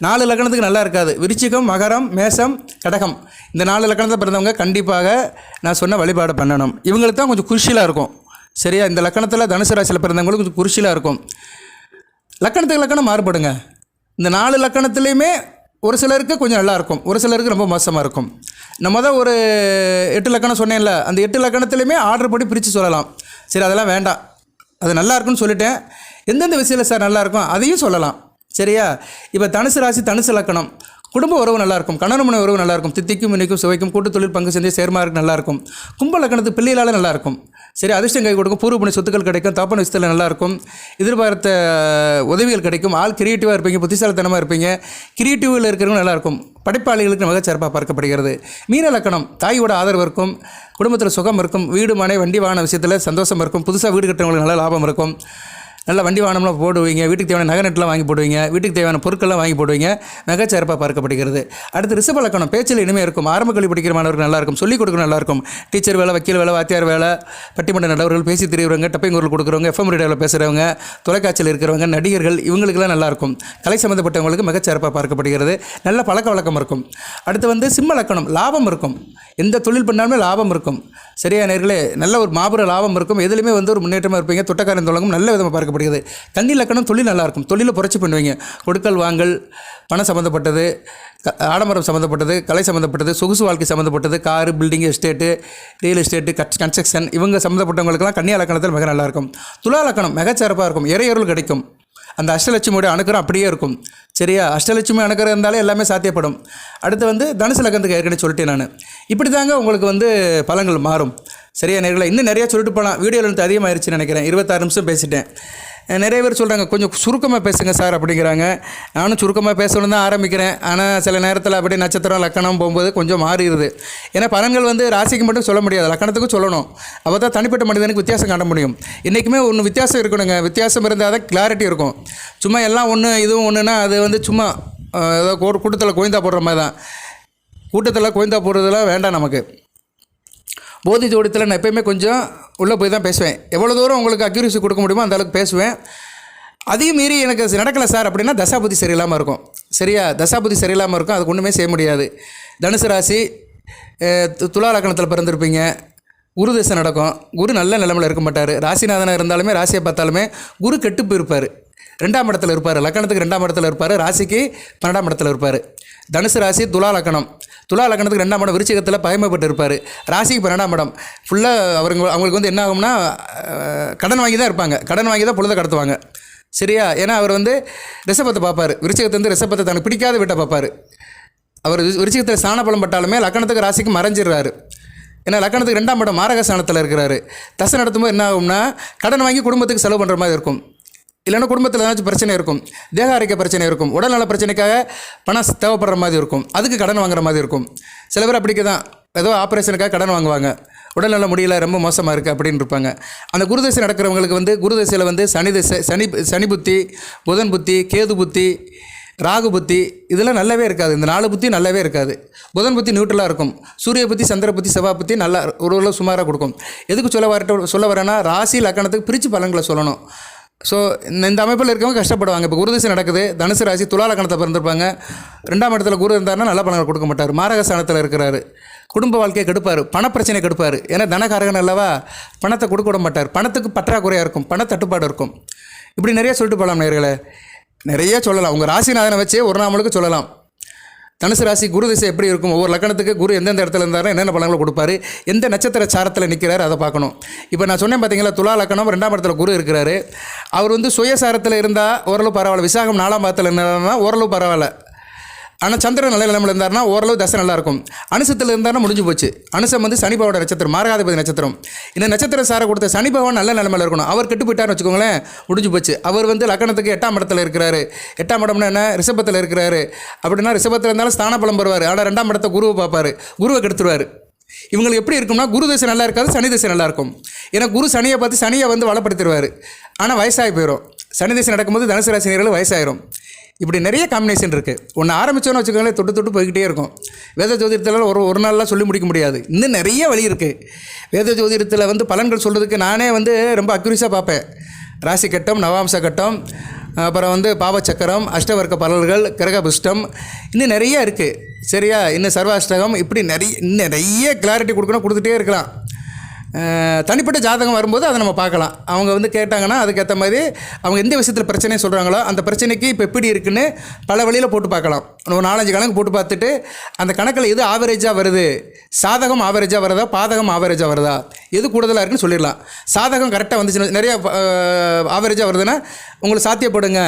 4 லக்கணத்துக்கு நல்லா இருக்காது. விருச்சிகம், மகரம், மேசம், கடகம், இந்த 4 லக்கணத்தில் பிறந்தவங்க கண்டிப்பாக நான் சொன்ன வழிபாடு பண்ணணும். இவங்களுக்கு தான் கொஞ்சம் குருஷிலாக இருக்கும். சரியா, இந்த லக்கணத்தில் தனுசு ராசியில் பிறந்தவங்களுக்கு கொஞ்சம் குருஷிலாக இருக்கும். லக்கணத்துக்கு லக்கணம் மாறுபடுங்க. இந்த 4 லக்கணத்துலேயுமே ஒரு சிலருக்கு கொஞ்சம் நல்லாயிருக்கும், ஒரு சிலருக்கு ரொம்ப மோசமாக இருக்கும். நான் ஒரு 8 லக்கணம் சொன்னேன்ல, அந்த 8 லக்கணத்துலேயுமே ஆர்டர் படி பிரித்து சொல்லலாம். சரி, அதெல்லாம் வேண்டாம், அது நல்லா இருக்குன்னு சொல்லிட்டேன். எந்தெந்த விஷயத்தில் சார் நல்லாயிருக்கும் அதையும் சொல்லலாம். சரியா, இப்போ தனுசு ராசி, தனுசு லக்கணம், குடும்ப உறவு நல்லாயிருக்கும், கணவன் மனைவி உறவு நல்லாயிருக்கும், தித்திக்கும் இணைக்கும் சுவைக்கும், கூட்டு தொழில் பங்கு செஞ்சு சேர்மாருக்கு நல்லாயிருக்கும். கும்ப லக்கணத்துக்கு பிள்ளைகளால் நல்லாயிருக்கும். சரி, அதிர்ஷ்டம் கை கொடுக்கும், பூர்வ புண்ணிய சொத்துக்கள் கிடைக்கும், தப்பன விஷயத்தில் நல்லாயிருக்கும், எதிர்பார்த்த உதவிகள் கிடைக்கும், ஆள் கிரியேட்டிவாக இருப்பீங்க, புத்திசாலித்தனமாக இருப்பீங்க, கிரியேட்டிவில் இருக்கிறவங்க நல்லாயிருக்கும், படைப்பாளிகளுக்கு மிகச்சிறப்பாக பார்க்கப்படுகிறது. மீன லக்கணம், தாயோட ஆதரவு இருக்கும், குடும்பத்தில் சுகம் இருக்கும், வீடு மனை வண்டி வாகன விஷயத்தில் சந்தோஷம் இருக்கும், புதுசாக வீடு கட்டுறவங்களுக்கு நல்ல லாபம் இருக்கும், நல்ல வண்டி வாகனம்லாம் போடுவீங்க, வீட்டுக்கு தேவையான நகை நெட்லாம் வாங்கி போடுவீங்க, வீட்டுக்கு தேவையான பொருட்கள்லாம் வாங்கி போடுவீங்க, மிகச்சிறப்பாக பார்க்கப்படுகிறது. அடுத்து ரிஷப லக்கணம், பேச்சில் இனிமையாக இருக்கும், ஆரம்ப கல்வி படிக்கிற மாணவர்கள் நல்லாயிருக்கும், சொல்லிக் கொடுக்கணும் நல்லாயிருக்கும், டீச்சர் வேலை, வக்கீல் வேலை, வாத்தியார் வேலை, பட்டிமன்ற நடுவர்கள், பேசி திரிகிறவங்க, டப்பிங் குரல் கொடுக்குறவங்க, எஃப்எம் ரேடியோவில் பேசுகிறவங்க, தொலைக்காட்சியில் இருக்கிறவங்க, நடிகர்கள், இவங்களுக்கெல்லாம் நல்லாயிருக்கும். கலை சம்மந்தப்பட்டவங்களுக்கு மிகச்சிறப்பாக பார்க்கப்படுகிறது. நல்ல பழக்க வழக்கம் இருக்கும். அடுத்து சிம்ம லக்கணம், லாபம் இருக்கும், எந்த தொழில் பண்ணாலுமே லாபம் இருக்கும். சரியா நேர்களே, நல்ல ஒரு மாபெரும் லாபம் இருக்கும், எதுலையுமே ஒரு முன்னேற்றமாக இருப்பீங்க, தொட்டக்காரன் தொடங்கும், நல்ல விதமாக பார்க்கப்படுகிறது. கன்னி லக்கணம், தொழில் நல்லாயிருக்கும், தொழிலை புரட்சி பண்ணுவீங்க, கொடுக்கல் வாங்கல், பணம் சம்மந்தப்பட்டது, ஆடம்பரம் சம்மந்தப்பட்டது, கலை சம்மந்தப்பட்டது, சொகுசு வாழ்க்கை சம்மந்தப்பட்டது, car, building, estate, real estate, construction, இவங்க சம்மந்தப்பட்டவங்களுக்கெல்லாம் கன்னியா லக்கணத்தில் மிக நல்லாயிருக்கும். துலா லக்கணம் மிகச்சிறப்பாக இருக்கும், இறையொருள் கிடைக்கும், அந்த அஷ்டலட்சுமியோட அணுக்கரம் அப்படியே இருக்கும். சரியா, அஷ்டலட்சுமி அணுக்கரம் இருந்தாலே எல்லாமே சாத்தியப்படும். அடுத்து தனுசு லக்கணத்துக்கு ஏற்கனவே சொல்லிட்டேன் நான். இப்படி தாங்க உங்களுக்கு பலன்கள் மாறும். சரியா நேர்களை, இன்னும் நிறையா சொல்லிட்டு போகலாம், வீடியோவில் இருந்து அதிகமாகிருச்சுன்னு நினைக்கிறேன். 26 நிமிஷம் பேசிட்டேன். நிறைய பேர் சொல்கிறாங்க கொஞ்சம் சுருக்கமாக பேசுங்க சார் அப்படிங்கிறாங்க. நானும் சுருக்கமாக பேசணுன்னு தான் ஆரம்பிக்கிறேன். ஆனால் சில நேரத்தில் அப்படியே நட்சத்திரம் லக்கணம் போகும்போது கொஞ்சம் மாறிடுது. ஏன்னா பலன்கள் ராசிக்கு மட்டும் சொல்ல முடியாது, லக்கணத்துக்கும் சொல்லணும். அப்போ தான் தனிப்பட்ட மனிதனுக்கு வித்தியாசம் காட்ட முடியும். இன்றைக்குமே ஒன்று வித்தியாசம் இருக்கணுங்க, வித்தியாசம் இருந்தால் தான் கிளாரிட்டி இருக்கும். சும்மா எல்லாம் ஒன்று இதுவும் ஒன்றுனா அது சும்மா ஏதோ கூட்டத்தில் கோய்ந்தா போடுற மாதிரி தான். கூட்டத்தில் கோய்ந்தா போடுறதுலாம் வேண்டாம் நமக்கு. போதி ஜோடித்தில் நான் எப்போயுமே கொஞ்சம் உள்ளே போய் தான் பேசுவேன். எவ்வளோ தூரம் உங்களுக்கு அக்யூரசி கொடுக்க முடியுமோ அந்த அளவுக்கு பேசுவேன். அதையும் மீறி எனக்கு நடக்கலை சார் அப்படின்னா தசாபுத்தி சரியில்லாமல் இருக்கும். சரியா, தசாபுத்தி சரியில்லாமல் இருக்கும், அதுக்கு ஒன்றுமே செய்ய முடியாது. தனுசு ராசி, துலா லக்கணத்தில் பிறந்திருப்பீங்க, குரு திசை நடக்கும், குரு நல்ல நிலைமையில் இருக்க மாட்டார். ராசிநாதனாக இருந்தாலுமே ராசியை பார்த்தாலுமே குரு கெட்டு போயிருப்பார், 2ஆம் இடத்துல இருப்பார், லக்கணத்துக்கு 2ஆம் இடத்துல இருப்பார், ராசிக்கு 12ஆம் இடத்துல இருப்பார். தனுசு ராசி, துலா லக்கணம், துலா லக்கணத்துக்கு 2ஆம் இடம் விருச்சிகத்தில் பயமைப்பட்டு இருப்பார், ராசிக்கு 12ஆம் இடம். ஃபுல்லாக அவங்களுக்கு என்ன ஆகும்னா கடன் வாங்கி தான் இருப்பாங்க, கடன் வாங்கி தான் பொழுதை கடத்துவாங்க. சரியா, ஏன்னா அவர் ரிஷபத்தை பார்ப்பார், விருச்சிகத்தை ரிஷபத்தை தனக்கு பிடிக்காத வீட்டை பார்ப்பார். அவர் விருச்சிகத்தில் ஸ்தான பலம் பட்டாலுமே லக்கணத்துக்கு ராசிக்கு மறைஞ்சிடுறாரு. ஏன்னா லக்கணத்துக்கு 2ஆம் இடம் மாரக ஸ்தானத்தில் இருக்கிறாரு. தசை நடத்தும்போது என்ன ஆகும்னா கடன் வாங்கி குடும்பத்துக்கு செலவு பண்ணுற மாதிரி இருக்கும், இல்லைன்னா குடும்பத்தில் ஏதாச்சும் பிரச்சனை இருக்கும், தேக ஆரோக்கிய பிரச்சனை இருக்கும், உடல்நல பிரச்சனைக்காக பணம் தேவைப்படுற மாதிரி இருக்கும், அதுக்கு கடன் வாங்குற மாதிரி இருக்கும். சில பேர் அப்படிக்கு தான் ஏதோ ஆப்ரேஷனுக்காக கடன் வாங்குவாங்க, உடல்நல முடியல, ரொம்ப மோசமாக இருக்குது அப்படின்னு இருப்பாங்க. அந்த குருதசை நடக்கிறவங்களுக்கு குருதசையில் சனி புத்தி, புதன் புத்தி, கேது புத்தி, ராகு புத்தி, இதெல்லாம் நல்லாவே இருக்காது. இந்த 4 புத்தி நல்லாவே இருக்காது. புதன் புத்தி நியூட்ரலாக இருக்கும், சூரிய புத்தி, சந்திர புத்தி, செவ்வாய் புத்தி நல்லா ஒரு சுமாராக கொடுக்கும். எதுக்கு சொல்ல வரேன்னா ராசி லக்கணத்துக்கு பிரித்து பலன்களை சொல்லணும். ஸோ இந்த அமைப்பில் இருக்கவங்க கஷ்டப்படுவாங்க. இப்போ குருதிசை நடக்குது, தனுசு ராசி, துலா லக்கணத்தை பிறந்திருப்பாங்க, 2ஆம் இடத்துல குரு இருந்தாருன்னா நல்ல பலன்கள் கொடுக்க மாட்டார், மாரகஸ்தானத்தில் இருக்கிறாரு, குடும்ப வாழ்க்கையை கெடுப்பார், பணப்பிரச்சனை கெடுப்பார். ஏன்னா தனகாரகன் அல்லவா, பணத்தை கொடுக்க விட மாட்டார், பணத்துக்கு பற்றாக்குறையாக இருக்கும், பணத்தட்டுப்பாடு இருக்கும். இப்படி நிறைய சொல்லிட்டு போகலாம் நேயர்களே, நிறைய சொல்லலாம். உங்கள் ராசிநாதனை வச்சே ஒரு நாமளுக்கு சொல்லலாம். தனுசு ராசி குரு திசை எப்படி இருக்கும், ஒவ்வொரு லக்கணத்துக்கு குரு எந்தெந்த இடத்துல இருந்தாலும் என்னென்ன பலன்களை கொடுப்பாரு, எந்த நட்சத்திர சாரத்தில் நிற்கிறார் அதை பார்க்கணும். இப்போ நான் சொன்னேன் பார்த்தீங்களா, துலா லக்கணம் 2ஆம் இடத்துல குரு இருக்கிறாரு. அவர் சுயசாரத்தில் இருந்தால் ஓரளவு பரவாயில்ல, விசாகம் 4ஆம் பாதத்தில் இருந்தாருன்னா ஓரளவு பரவாயில்ல. ஆனால் சந்திரன் நல்ல நிலைமையில் இருந்தார்னா ஓரளவு தசை நல்லாயிருக்கும். அனுசத்தில் இருந்தார்னா முடிஞ்சு போச்சு. அனுசம் சனி பகவானோட நட்சத்திரம், மாரகாதிபதி நட்சத்திரம். இந்த நட்சத்திர சாரை கொடுத்த சனி பகவான் நல்ல நிலைமையில் இருக்கணும். அவர் கெட்டு போயிட்டார்னு வச்சுக்கோங்களேன், முடிஞ்சு போச்சு. அவர் லக்கணத்துக்கு 8ஆம் இடத்துல இருக்கிறாரு. 8ஆம் இடம்னா என்ன, ரிஷபத்தில் இருக்கிறாரு. அப்படின்னா ரிஷபத்தில் இருந்தாலும் ஸ்தான பலம் பெறுவார். ஆனால் 2ஆம் இடத்தை குருவை பார்ப்பார், குருவை கெடுத்துருவார். இவங்களுக்கு எப்படி இருக்கும்னா குரு தசை நல்லா இருக்காது, சனி தசை நல்லாயிருக்கும். ஏன்னா குரு சனியை பார்த்து சனியை வளப்படுத்திடுவார். ஆனால் வயசாகி போயிடும். சனி தசை நடக்கும்போது தனுசு ராசி நேயர்களுக்கு வயசாயிரும். இப்படி நிறைய காம்பினேஷன் இருக்குது. ஒன்று ஆரம்பித்தோன்னு வச்சுக்கோங்களேன், தொட்டு தொட்டு போய்கிட்டே இருக்கும். வேத ஜோதிடத்தில் ஒரு நாள்லாம் சொல்லி முடிக்க முடியாது. இன்னும் நிறைய வழி இருக்குது. வேத ஜோதிடத்தில் வந்து பலன்கள் சொல்கிறதுக்கு நானே வந்து ரொம்ப அக்யூரேட்டாக பார்ப்பேன். ராசி கட்டம், நவாம்ச கட்டம், அப்புறம் வந்து பாவச்சக்கரம், அஷ்டவர்க்க பலன்கள், கிரகபுஷ்டம், இன்னும் நிறைய இருக்குது. சரியா? இன்னும் சர்வாஷ்டகம், இப்படி நிறைய கிளாரிட்டி கொடுத்துட்டே இருக்கலாம். தனிப்பட்ட ஜாதகம் வரும்போது அதை நம்ம பார்க்கலாம். அவங்க வந்து கேட்டாங்கன்னா அதுக்கேற்ற மாதிரி அவங்க எந்த விஷயத்தில் பிரச்சனையை சொல்கிறாங்களோ அந்த பிரச்சனைக்கு இப்போ எப்படி இருக்குன்னு பல வழியில் போட்டு பார்க்கலாம். ஒரு 4-5 கணக்கு போட்டு பார்த்துட்டு அந்த கணக்கில் எது ஆவரேஜாக வருது, சாதகம் ஆவரேஜாக வருதா, பாதகம் ஆவரேஜாக வருதா, எது கூடுதலாக இருக்குன்னு சொல்லிடலாம். சாதகம் கரெக்டாக வந்துச்சுன்னா, நிறையா ஆவரேஜாக வருதுன்னா உங்களுக்கு சாத்தியப்படுங்க,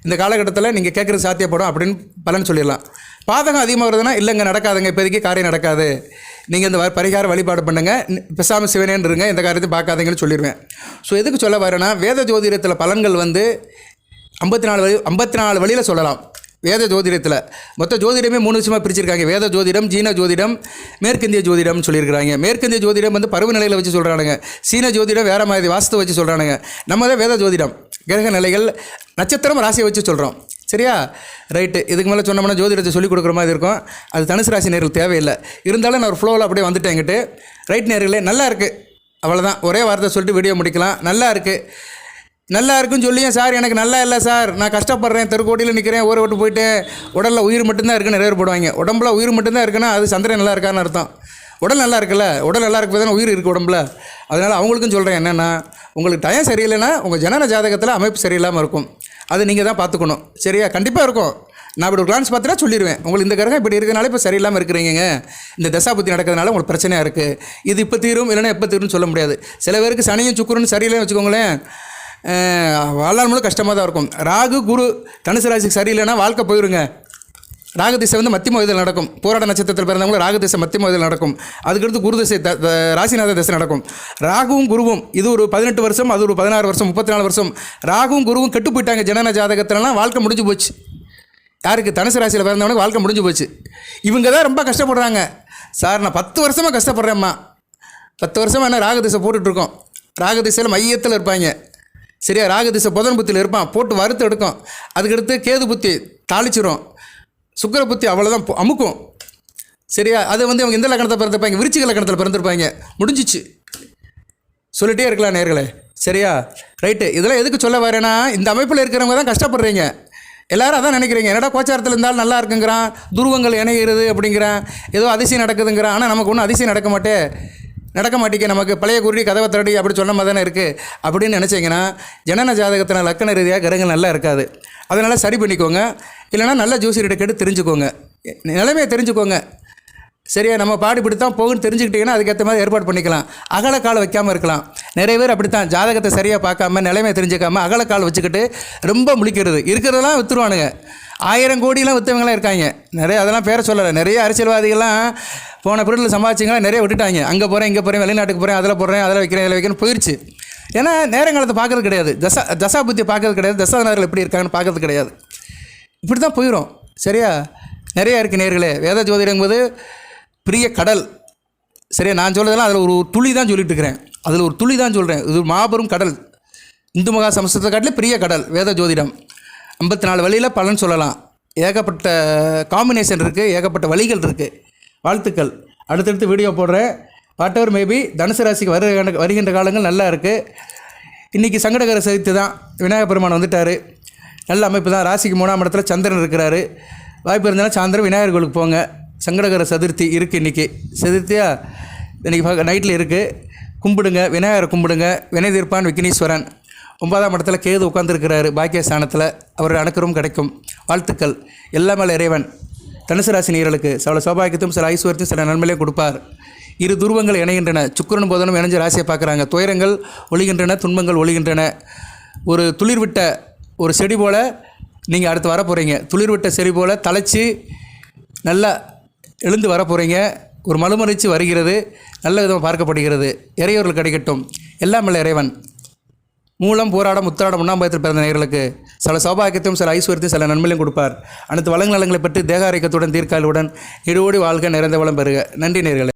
இந்த காலகட்டத்தில் நீங்கள் கேட்குறது சாத்தியப்படும் அப்படின்னு பலன் சொல்லிடலாம். பாதகம் அதிகமாக வருதுன்னா இல்லைங்க, நடக்காதுங்க, இப்போதைக்கு காரியம் நடக்காது, நீங்கள் இந்த பரிகார வழிபாடு பண்ணுங்கள், பெசாமல் சிவனேன்னு இருங்க, இந்த காரியத்தையும் பார்க்காதீங்கன்னு சொல்லிடுவேன். ஸோ எதுக்கு சொல்ல வரேன்னா, வேத ஜோதிடத்தில் பலன்கள் வந்து 54 வழியில் சொல்லலாம். வேத ஜோதிடத்தில் மொத்த ஜோதிடமே 3 விஷயமாக பிரிச்சிருக்காங்க. வேத ஜோதிடம், சீன ஜோதிடம், மேற்கிந்திய ஜோதிடம்னு சொல்லியிருக்கிறாங்க. மேற்கிந்திய ஜோதிடம் வந்து பருவநிலையில் வச்சு சொல்கிறானுங்க. சீன ஜோதிடம் வேறு மாதிரி வாஸ்து வச்சு சொல்கிறானுங்க. நம்ம தான் வேத ஜோதிடம் கிரக நிலைகள், நட்சத்திரம், ராசியை வச்சு சொல்கிறோம். சரியா? ரைட்டு. இதுக்கு மேலே சொன்னோம்னா ஜோதிடத்தை சொல்லிக் கொடுக்குற மாதிரி இருக்கும். அது தனுசு ராசி நேர்கள் தேவையில்லை. இருந்தாலும் நான் ஒரு ஃப்ளோவில் அப்படியே வந்துட்டேன் என்கிட்ட. ரைட் நேர்களே, நல்லா இருக்குது, அவ்வளோதான். ஒரே வார்த்தை சொல்லிட்டு வீடியோ முடிக்கலாம். நல்லா இருக்குது, நல்லா இருக்குன்னு சொல்லியும் சார் எனக்கு நல்லா இல்லை சார், நான் கஷ்டப்படுறேன், தெருக்கோட்டியில் நிற்கிறேன், ஊரை விட்டு போயிட்டேன், உடலில் உயிர் மட்டும்தான் இருக்குன்னு நிறைய பேர் போடுவாங்க. உடம்புல உயிர் மட்டும்தான் இருக்குன்னா அது சந்திரன் நல்லா இருக்கான்னு அர்த்தம். உடல் நல்லா இருக்குல்ல, உடல் நல்லா இருக்குது தானே உயிர் இருக்குது உடம்புல. அதனால் அவங்களுக்கும் சொல்கிறேன் என்னென்னா, உங்களுக்கு டயம் சரியில்லைன்னா உங்கள் ஜனன ஜாதகத்தில் அமைப்பு சரியில்லாமல் இருக்கும். அது நீங்கள் தான் பார்த்துக்கணும். சரியா? கண்டிப்பாக இருக்கும். நான் இப்படி ஒரு கிளான்ஸ் பார்த்துட்டா சொல்லிடுவேன், உங்களுக்கு இந்த கிரகம் இப்படி இருக்கிறனால இப்போ சரியில்லாமல் இருக்கிறீங்க, இந்த தசாபுத்தி நடக்கிறதுனால உங்களுக்கு பிரச்சனையாக இருக்குது, இது இப்போ தீரும் இல்லைன்னா எப்போ தீரும்னு சொல்ல முடியாது. சில பேருக்கு சனியும் சுக்கிரனும் சரியில்லைன்னு வச்சுக்கோங்களேன், வாழ்நாள் முழு கஷ்டமாக தான் இருக்கும். ராகு குரு தனுசு ராசிக்கு சரியில்லைன்னா வாழ்க்கை போயிருங்க. ராகு திசை வந்து மத்தியம வயதில் நடக்கும். போராட்ட நட்சத்திரத்தில் பிறந்தவங்களும் ராகு திசை மத்தியம வயதில் நடக்கும். அதுக்கடுத்து குரு திசை ராசிநாத திசை நடக்கும். ராகுவும் குருவும் இது ஒரு 18 வருஷம், அது ஒரு 16 வருஷம், 34 வருஷம். ராகுவும் குருவும் கெட்டு போயிட்டாங்க ஜனன ஜாதகத்திலலாம். வாழ்க்கை முடிஞ்சு போச்சு. யாருக்கு? தனுசு ராசியில் பிறந்தவனுக்கு வாழ்க்கை முடிஞ்சு போச்சு. இவங்க தான் ரொம்ப கஷ்டப்படுறாங்க. சார் நான் 10 வருஷமாக கஷ்டப்படுறேம்மா, 10 வருஷமாக என்ன ராகு திசை போட்டுட்ருக்கோம். ராகு திசையில் மையத்தில் இருப்பாங்க. சரியா? ராகு திசை புதன் புத்தியில் இருப்பான், போட்டு வறுத்து எடுக்கும். அதுக்கடுத்து கேது புத்தி தாளிச்சிரும், சுக்கிர புத்தி அவ்வளோதான் அமுக்கும். சரியா? அது வந்து அவங்க எந்த லக்கணத்தில் பிறந்திருப்பாங்க? விருச்சிக லக்கணத்தில் பிறந்திருப்பாங்க. முடிஞ்சிச்சு. சொல்லிட்டே இருக்கலாம் நேர்களே. சரியா? ரைட்டு. இதெல்லாம் எதுக்கு சொல்ல வரேன்னா, இந்த அமைப்பில் இருக்கிறவங்க தான் கஷ்டப்படுறீங்க. எல்லோரும் அதான் நினைக்கிறீங்க, என்னடா கோச்சாரத்தில் இருந்தாலும் நல்லா இருக்குங்கிறான், துருவங்கள் இணைகிறது அப்படிங்கிறான், ஏதோ அதிசயம் நடக்குதுங்கிறான். ஆனால் நமக்கு ஒன்றும் அதிசயம் நடக்க மாட்டேங்க. நமக்கு பழைய குறி கதவை திரடி அப்படி சொன்ன மாதிரி தானே இருக்குது அப்படின்னு நினச்சிங்கன்னா, ஜனன ஜாதகத்தில் லக்கண ரீதியாக கிரகங்கள் நல்லா இருக்காது. அதனால் சரி பண்ணிக்கோங்க. இல்லைனா நல்ல ஜோசியர்கிட்ட கேட்டு தெரிஞ்சுக்கோங்க, நிலைமையை தெரிஞ்சுக்கோங்க. சரியா? நம்ம பாடு இப்படி தான் போகுன்னு தெரிஞ்சுக்கிட்டிங்கன்னா அதுக்கேற்ற மாதிரி ஏற்பாடு பண்ணிக்கலாம். அகலக்கால் வைக்காமல் இருக்கலாம். நிறைய பேர் அப்படி தான் ஜாதகத்தை சரியாக பார்க்காம நிலைமையை தெரிஞ்சுக்காமல் அகலக்கால் வச்சுக்கிட்டு ரொம்ப முழிக்கிறது. இருக்கிறதெல்லாம் விற்றுருவானுங்க. 1000 கோடிலாம் விற்றவங்களாம் இருக்காங்க நிறைய. அதெல்லாம் பேரை சொல்லலை. நிறைய அரசியல்வாதிகள்லாம் போன பீரியடில் சம்பாதிச்சிங்களா நிறைய விட்டுட்டாங்க. அங்கே போகிறேன், இங்கே போகிறேன், வெளிநாட்டுக்கு போகிறேன், அதில் போடுறேன், அதில் வைக்கிறேன், இதில் வைக்கிறேன்னு போயிடுச்சு. ஏன்னா நேரங்காலத்தை பார்க்கறது கிடையாது, தசாபுத்தியை பார்க்கறது கிடையாது, தசாநாதர்கள் எப்படி இருக்காங்கன்னு பார்க்கறது கிடையாது. இப்படி தான் போயிடும். சரியா? நிறையா இருக்குது நேர்களே. வேத ஜோதிடங்கும்போது பெரிய கடல். சரியா? நான் சொல்கிறதெல்லாம் அதில் ஒரு துளி தான் சொல்லிட்டு இருக்கிறேன். அதில் ஒரு துளி தான் சொல்கிறேன். இது மாபெரும் கடல். இந்து மகா சமஸ்கிருத காட்டிலே பெரிய கடல் வேத ஜோதிடம். 54 வழியில் பலன் சொல்லலாம். ஏகப்பட்ட காம்பினேஷன் இருக்குது, ஏகப்பட்ட வழிகள் இருக்குது. வாழ்த்துக்கள். அடுத்தடுத்து வீடியோ போடுறேன். What ever maybe. தனுசு ராசிக்கு வருகின்ற காலங்கள் நல்லா இருக்குது. இன்றைக்கி சங்கடகர சதுர்த்தி தான். விநாயகப் பெருமான் வந்துட்டார். நல்ல அமைப்பு தான். ராசிக்கு 3ஆம் இடத்துல சந்திரன் இருக்கிறாரு. வாய்ப்பு இருந்தாலும் சாயந்தரம் விநாயகர் கோயிலுக்கு போங்க. சங்கடகர சதுர்த்தி இருக்குது இன்றைக்கி. சதுர்த்தியாக இன்றைக்கி நைட்டில் இருக்குது. கும்பிடுங்க, விநாயகரை கும்பிடுங்க. வினை தீர்ப்பான் விக்னேஸ்வரன். 9ஆம் இடத்துல கேது உட்காந்துருக்கிறாரு பாக்கியஸ்தானத்தில். அவருடைய அனுக்கிரகம் கிடைக்கும். வாழ்த்துக்கள். எல்லாம் மேலே இறைவன் தனுசு ராசி நேயர்களுக்கு சில சௌபாகியத்தையும் சில ஐஸ்வர்யத்தையும் சில நன்மையிலையும் கொடுப்பார். இரு துருவங்கள் இணைகின்றன. சுக்கிரனும் புதனும் இணைஞ்சு ராசியை பார்க்குறாங்க. துயரங்கள் ஒழிகின்றன, துன்பங்கள் ஒழிகின்றன. ஒரு துளிர்விட்ட ஒரு செடி போல் நீங்கள் அடுத்து வர போகிறீங்க. துளிர்விட்ட செடி போல் தலைச்சி நல்லா எழுந்து வர போகிறீங்க. ஒரு மலுமறிச்சு வருகிறது. நல்ல விதமாக பார்க்கப்படுகிறது. இறையோர்கள் கிடைக்கட்டும். எல்லாம் இல்லை இறைவன். மூலம் போராடம் உத்திராடம் 1ஆம் பாதத்தில் பிறந்த நேயர்களுக்கு சில சௌபாகியத்தையும் சில ஐஸ்வர்யத்தையும் சில நன்மையிலும் கொடுப்பார். அனைத்து வளங்கள் நலங்களை பற்றி தேக ஆரோக்கியத்துடன் தீர்க்காலுடன் இடுவோடி வாழ்க நிறைந்த வளம் பெறுக. நன்றி நேயர்களே.